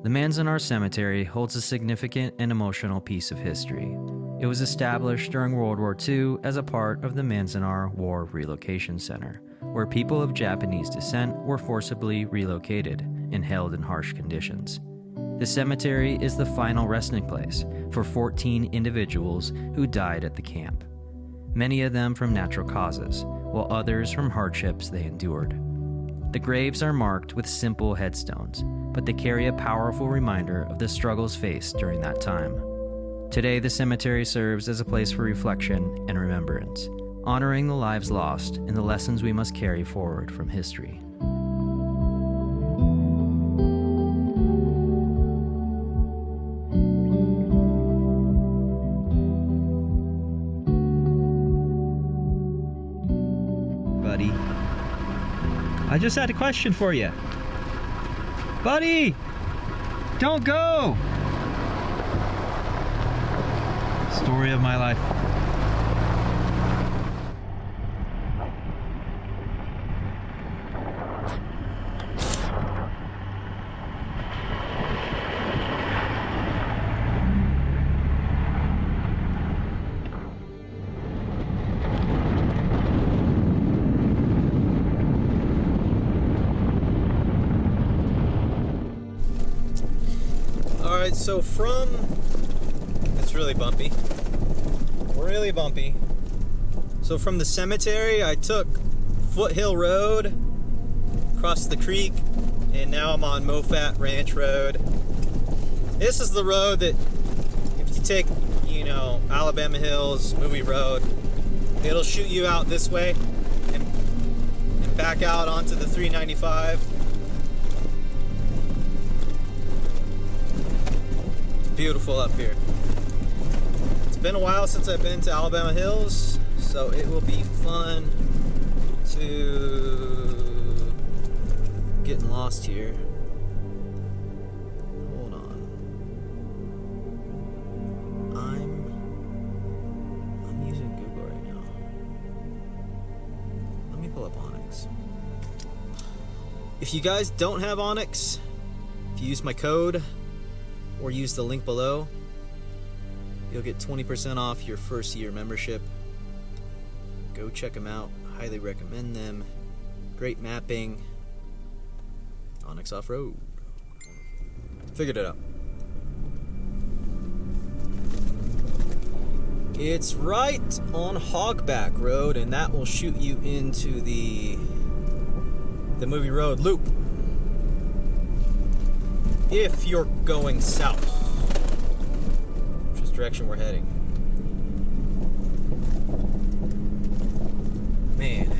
The Manzanar Cemetery holds a significant and emotional piece of history. It was established during World War II as a part of the Manzanar War Relocation Center, where people of Japanese descent were forcibly relocated and held in harsh conditions. The cemetery is the final resting place for 14 individuals who died at the camp, many of them from natural causes, while others from hardships they endured. The graves are marked with simple headstones, but they carry a powerful reminder of the struggles faced during that time. Today, the cemetery serves as a place for reflection and remembrance, honoring the lives lost and the lessons we must carry forward from history. Buddy, I just had a question for you. Buddy, don't go. Story of my life. Alright, so it's really bumpy. Really bumpy. So from the cemetery, I took Foothill Road, crossed the creek, and now I'm on Mofat Ranch Road. This is the road that, if you take, Alabama Hills, Movie Road, it'll shoot you out this way and back out onto the 395. It's beautiful up here. It's been a while since I've been to Alabama Hills, so it will be fun to getting lost here. Hold on. I'm using Google right now. Let me pull up Onyx. If you guys don't have Onyx, if you use my code or use the link below, you'll get 20% off your first year membership. Go check them out. Highly recommend them. Great mapping. Onyx Off-Road. Figured it out. It's right on Hogback Road, and that will shoot you into the Movie Road loop. If you're going south, which is the direction we're heading. Man,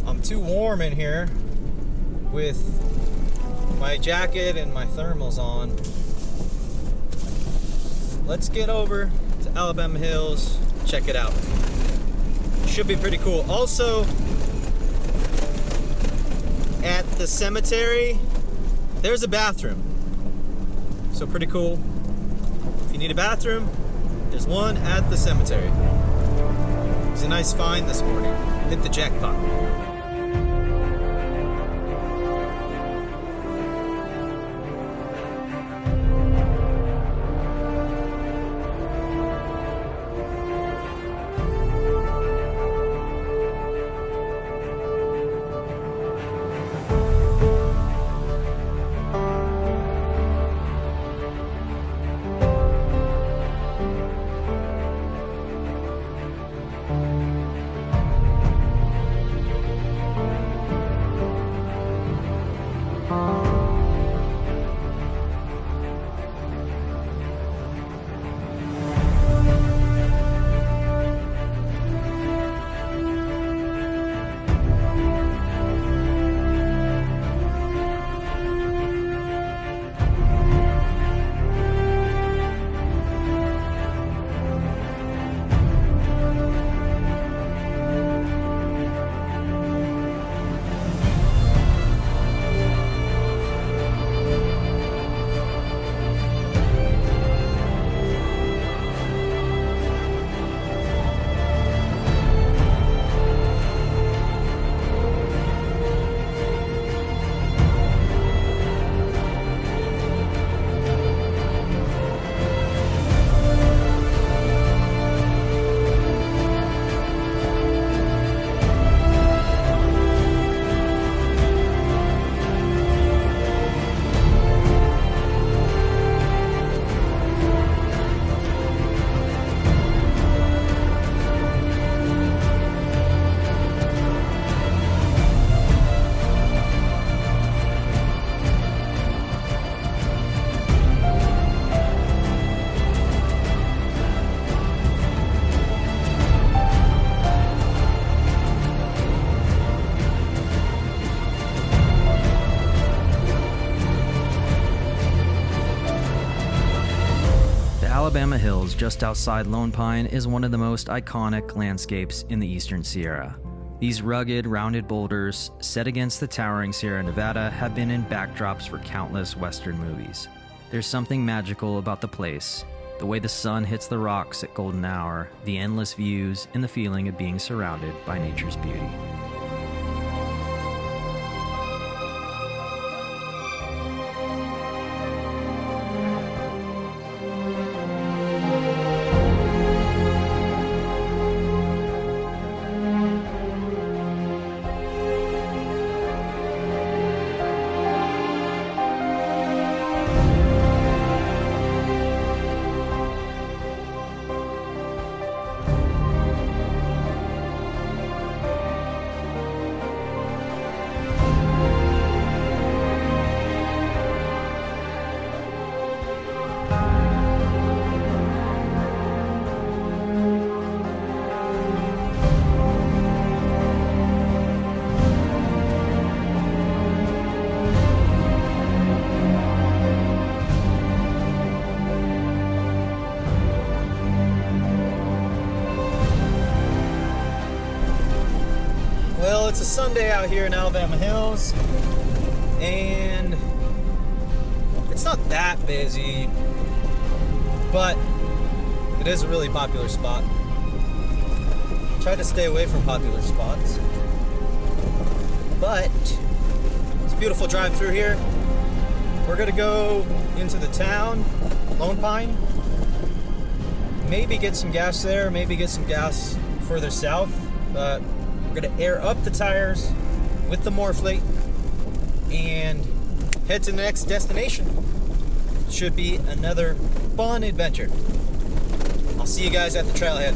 I'm too warm in here with my jacket and my thermals on. Let's get over to Alabama Hills, check it out. Should be pretty cool. Also, at the cemetery, there's a bathroom. So pretty cool. If you need a bathroom, there's one at the cemetery. It was a nice find this morning. Hit the jackpot. Alabama Hills, just outside Lone Pine, is one of the most iconic landscapes in the Eastern Sierra. These rugged, rounded boulders, set against the towering Sierra Nevada, have been in backdrops for countless Western movies. There's something magical about the place, the way the sun hits the rocks at golden hour, the endless views, and the feeling of being surrounded by nature's beauty. Well, it's a Sunday out here in Alabama Hills, and it's not that busy, but it is a really popular spot. Try to stay away from popular spots, but it's a beautiful drive through here. We're gonna go into the town, Lone Pine, maybe get some gas there, maybe get some gas further south, but we're gonna air up the tires with the Morphlate and head to the next destination. Should be another fun adventure. I'll see you guys at the trailhead.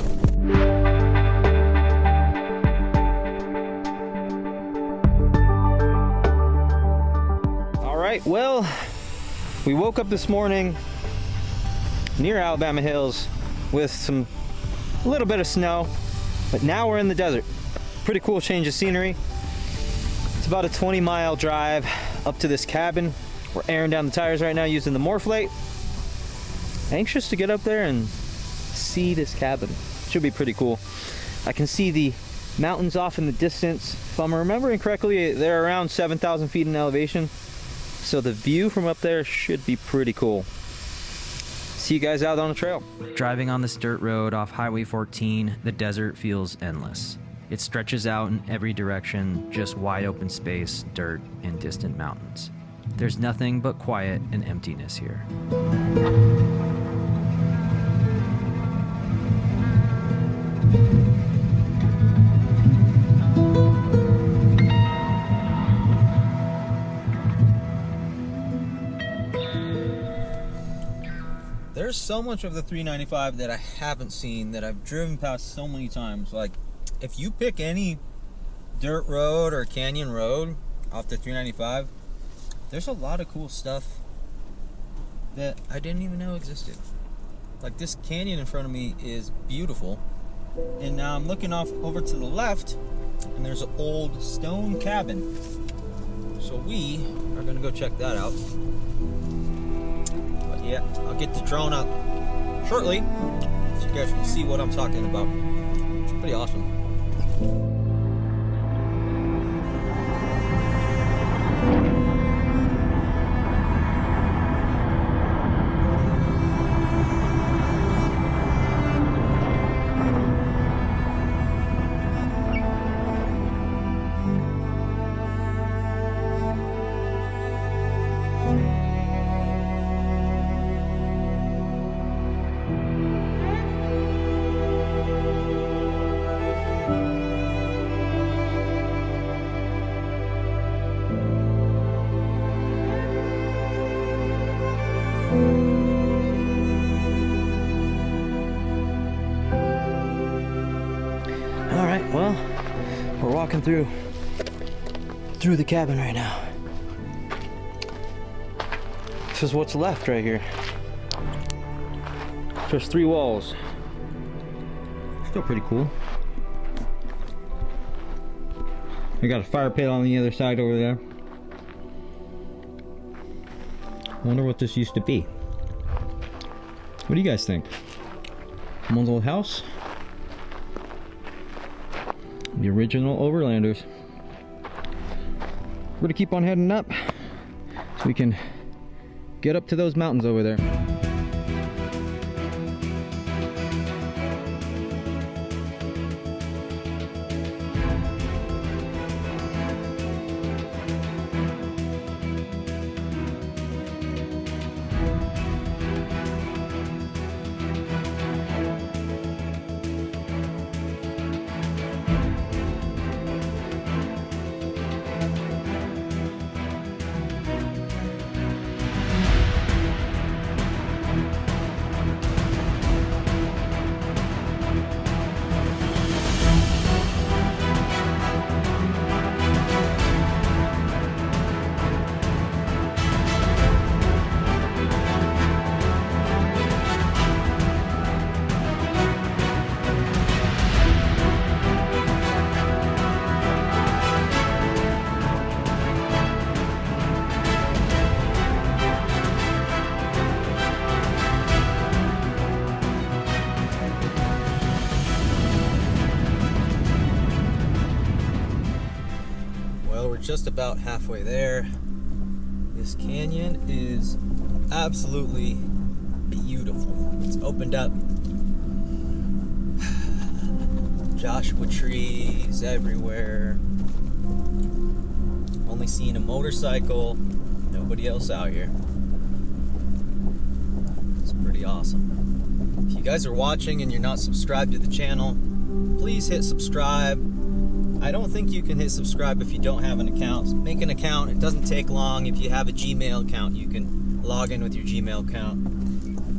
All right, well, we woke up this morning near Alabama Hills with a little bit of snow, but now we're in the desert. Pretty cool change of scenery. It's about a 20-mile drive up to this cabin. We're airing down the tires right now using the Morphlate. Anxious to get up there and see this cabin. Should be pretty cool. I can see the mountains off in the distance. If I'm remembering correctly, they're around 7,000 feet in elevation. So the view from up there should be pretty cool. See you guys out on the trail. Driving on this dirt road off Highway 14, the desert feels endless. It stretches out in every direction, just wide open space, dirt, and distant mountains. There's nothing but quiet and emptiness here. There's so much of the 395 that I haven't seen, that I've driven past so many times. Like, if you pick any dirt road or canyon road off the 395, there's a lot of cool stuff that I didn't even know existed. Like, this canyon in front of me is beautiful, and now I'm looking off over to the left, and there's an old stone cabin. So we are gonna go check that out. But yeah, I'll get the drone up shortly so you guys can see what I'm talking about. It's pretty awesome. Well, we're walking through the cabin right now. This is what's left right here. Just 3 walls. Still pretty cool. We got a fire pit on the other side over there. Wonder what this used to be. What do you guys think? Someone's old house? The original Overlanders. We're gonna keep on heading up so we can get up to those mountains over there. just about halfway there. This canyon is absolutely beautiful. It's opened up. Joshua trees everywhere. Only seeing a motorcycle. Nobody else out here. It's pretty awesome. If you guys are watching and you're not subscribed to the channel, please hit subscribe. I don't think you can hit subscribe if you don't have an account. Make an account. It doesn't take long. If you have a Gmail account, you can log in with your Gmail account.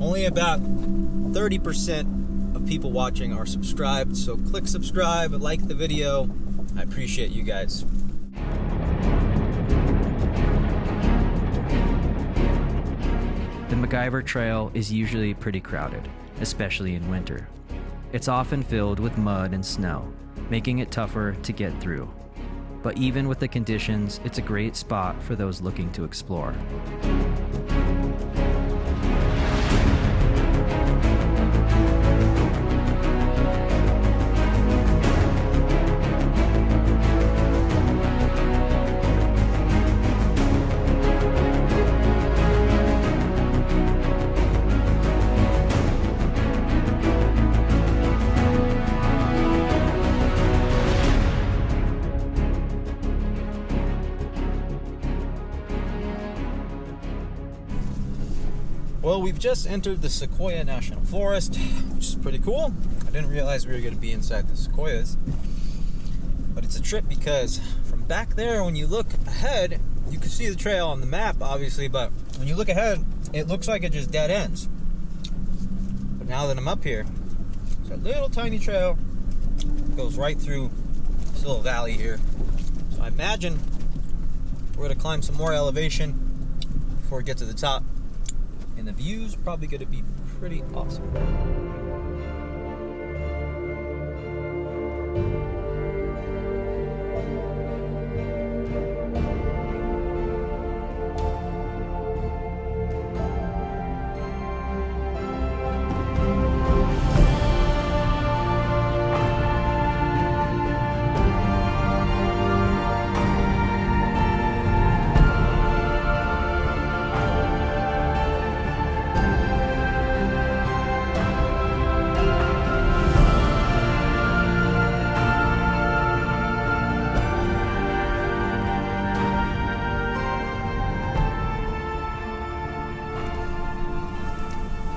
Only about 30% of people watching are subscribed, so click subscribe, like the video. I appreciate you guys. The McIver Trail is usually pretty crowded, especially in winter. It's often filled with mud and snow, making it tougher to get through. But even with the conditions, it's a great spot for those looking to explore. Well, we've just entered the Sequoia National Forest, which is pretty cool. I didn't realize we were going to be inside the sequoias. But it's a trip because from back there, when you look ahead, you can see the trail on the map, obviously, but when you look ahead, it looks like it just dead ends. But now that I'm up here, it's a little tiny trail. It goes right through this little valley here. So I imagine we're going to climb some more elevation before we get to the top. And the view's probably going to be pretty awesome.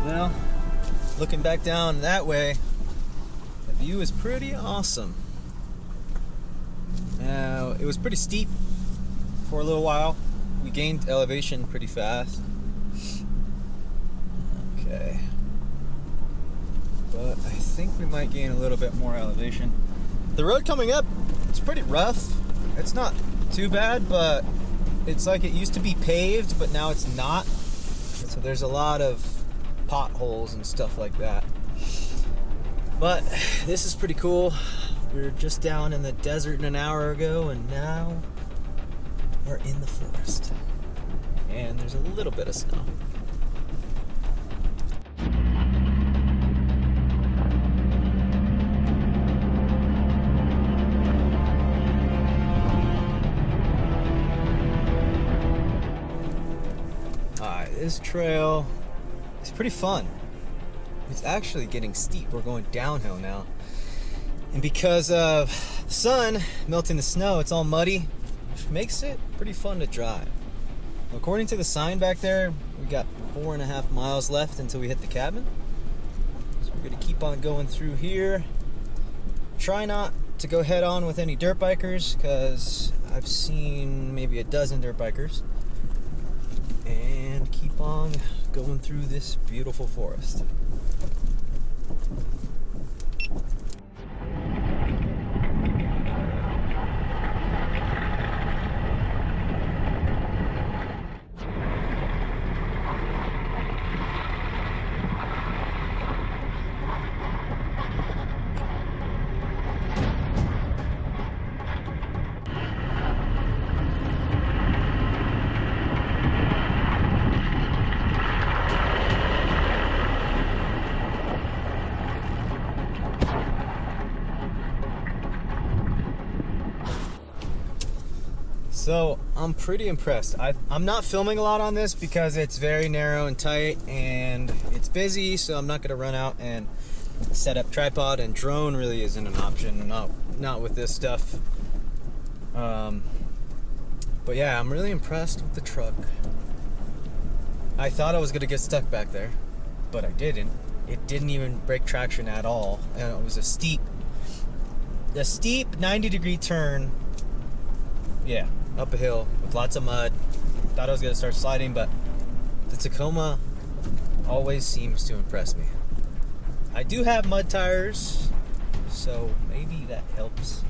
Well, looking back down that way, the view is pretty awesome. Now, it was pretty steep for a little while. We gained elevation pretty fast. Okay. But I think we might gain a little bit more elevation. The road coming up, it's pretty rough. It's not too bad, but it's like it used to be paved, but now it's not. So there's a lot of potholes and stuff like that. But this is pretty cool. We were just down in the desert an hour ago, and now we're in the forest. And there's a little bit of snow. Alright, this trail is pretty fun. It's actually getting steep. We're going downhill now. And because of the sun melting the snow, it's all muddy, which makes it pretty fun to drive. According to the sign back there, we got 4.5 miles left until we hit the cabin. So we're gonna keep on going through here. Try not to go head on with any dirt bikers, because I've seen maybe a dozen dirt bikers. And keep on going through this beautiful forest. So I'm pretty impressed. I'm not filming a lot on this because it's very narrow and tight and it's busy, so I'm not going to run out and set up tripod, and drone really isn't an option, not with this stuff. But yeah, I'm really impressed with the truck. I thought I was going to get stuck back there, but I didn't. It didn't even break traction at all, and it was a steep 90-degree turn. Yeah, up a hill with lots of mud. Thought I was gonna start sliding, but the Tacoma always seems to impress me. I do have mud tires, so maybe that helps.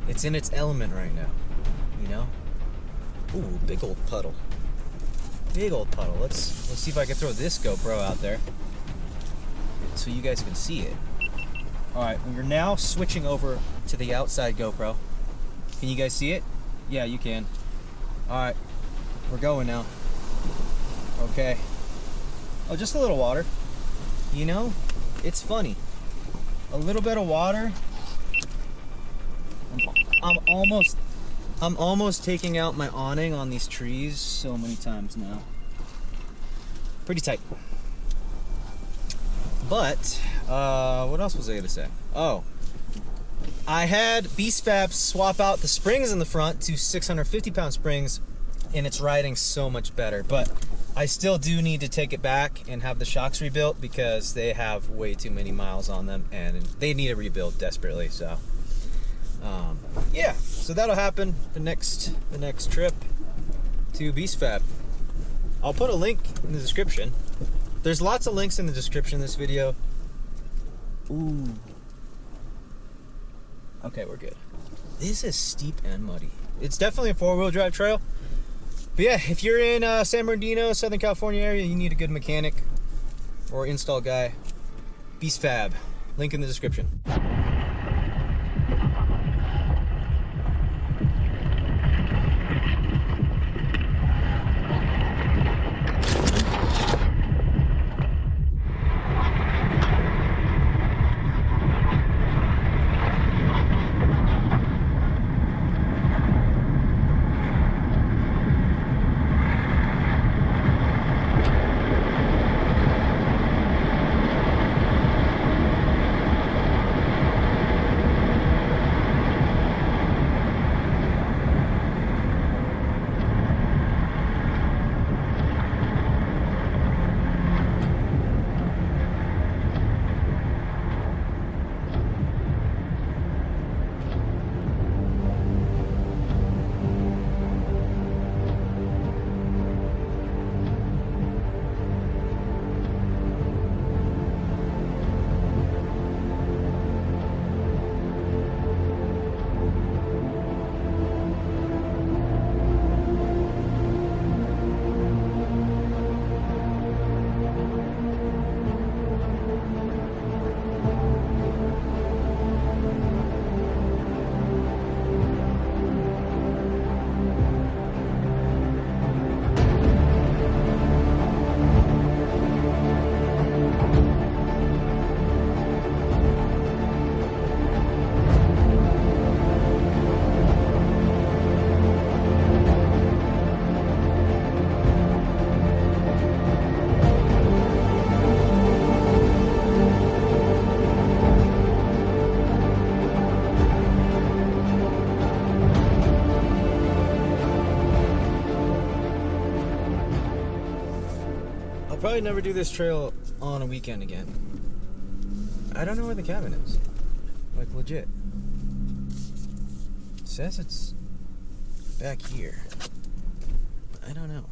It's in its element right now, you know? Ooh, big old puddle. Big old puddle. Let's see if I can throw this GoPro out there so you guys can see it. Alright, we're now switching over to the outside GoPro. Can you guys see it? Yeah, you can. Alright, we're going now. Okay. Oh, just a little water. You know, it's funny. A little bit of water. I'm almost taking out my awning on these trees so many times now. Pretty tight. But, what else was I gonna say? Oh. I had Beast Fab swap out the springs in the front to 650-pound springs, and it's riding so much better. But I still do need to take it back and have the shocks rebuilt because they have way too many miles on them, and they need a rebuild desperately. So, yeah. So that'll happen the next trip to Beast Fab. I'll put a link in the description. There's lots of links in the description of this video. Ooh. Okay, we're good. This is steep and muddy. It's definitely a four-wheel drive trail. But yeah, if you're in San Bernardino, Southern California area, you need a good mechanic or install guy. Beast Fab. Link in the description. I'll probably never do this trail on a weekend again. I don't know where the cabin is. Like, legit. It says it's back here. But I don't know.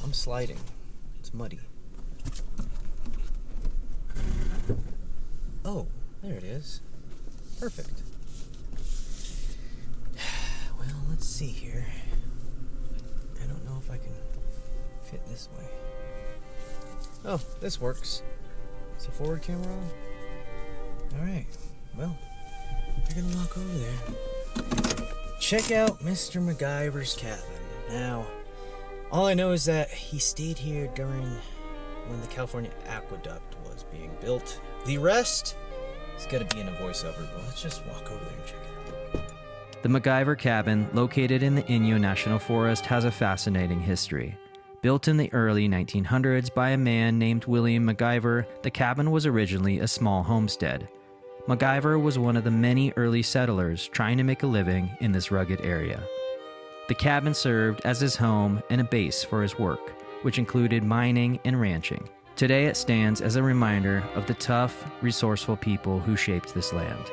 I'm sliding. It's muddy. Oh, there it is. Perfect. Well, let's see here. I don't know if I can fit this way. Oh, this works. Is the forward camera on? Alright, well, we're gonna walk over there. Check out Mr. McIver's cabin. Now, all I know is that he stayed here during when the California Aqueduct was being built. The rest is gonna be in a voiceover, but let's just walk over there and check it out. The McIver cabin, located in the Inyo National Forest, has a fascinating history. Built in the early 1900s by a man named William McIver, the cabin was originally a small homestead. McIver was one of the many early settlers trying to make a living in this rugged area. The cabin served as his home and a base for his work, which included mining and ranching. Today it stands as a reminder of the tough, resourceful people who shaped this land.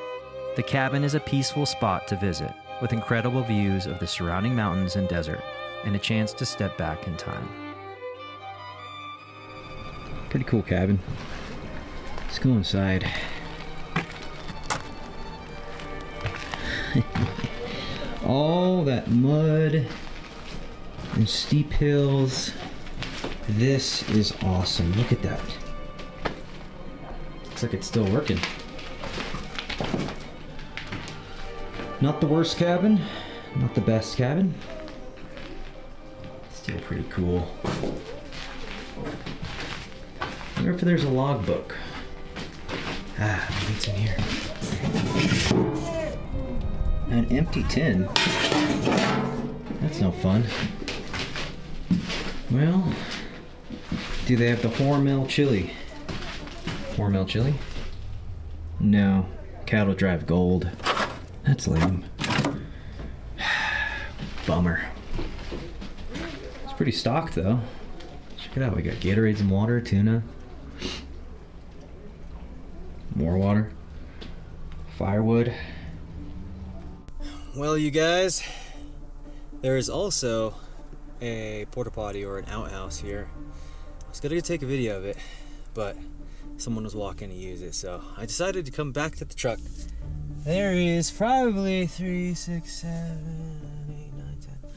The cabin is a peaceful spot to visit, with incredible views of the surrounding mountains and desert, and a chance to step back in time. Pretty cool cabin. Let's go inside. All that mud and steep hills. This is awesome. Look at that. Looks like it's still working. Not the worst cabin, not the best cabin. Still pretty cool. I wonder if there's a logbook. Maybe it's in here. An empty tin. That's no fun. Well, do they have the Hormel chili? Hormel chili? No. Cattle Drive Gold. That's lame. Bummer. It's pretty stocked though. Check it out. We got Gatorade, some water, tuna. More water. Firewood. Well, you guys, there is also a porta potty or an outhouse here. I was gonna take a video of it, but someone was walking to use it, so I decided to come back to the truck. There is probably 3, 6, 7, 8, 9, 10,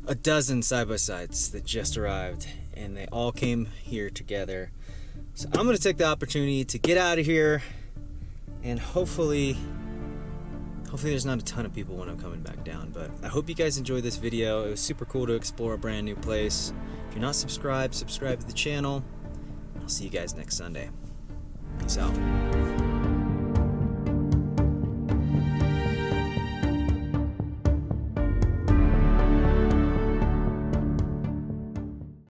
a dozen side-by-sides that just arrived, and they all came here together. So I'm gonna take the opportunity to get out of here, and hopefully there's not a ton of people when I'm coming back down, but I hope you guys enjoyed this video. It was super cool to explore a brand new place. If you're not subscribed, subscribe to the channel. I'll see you guys next Sunday. Peace out.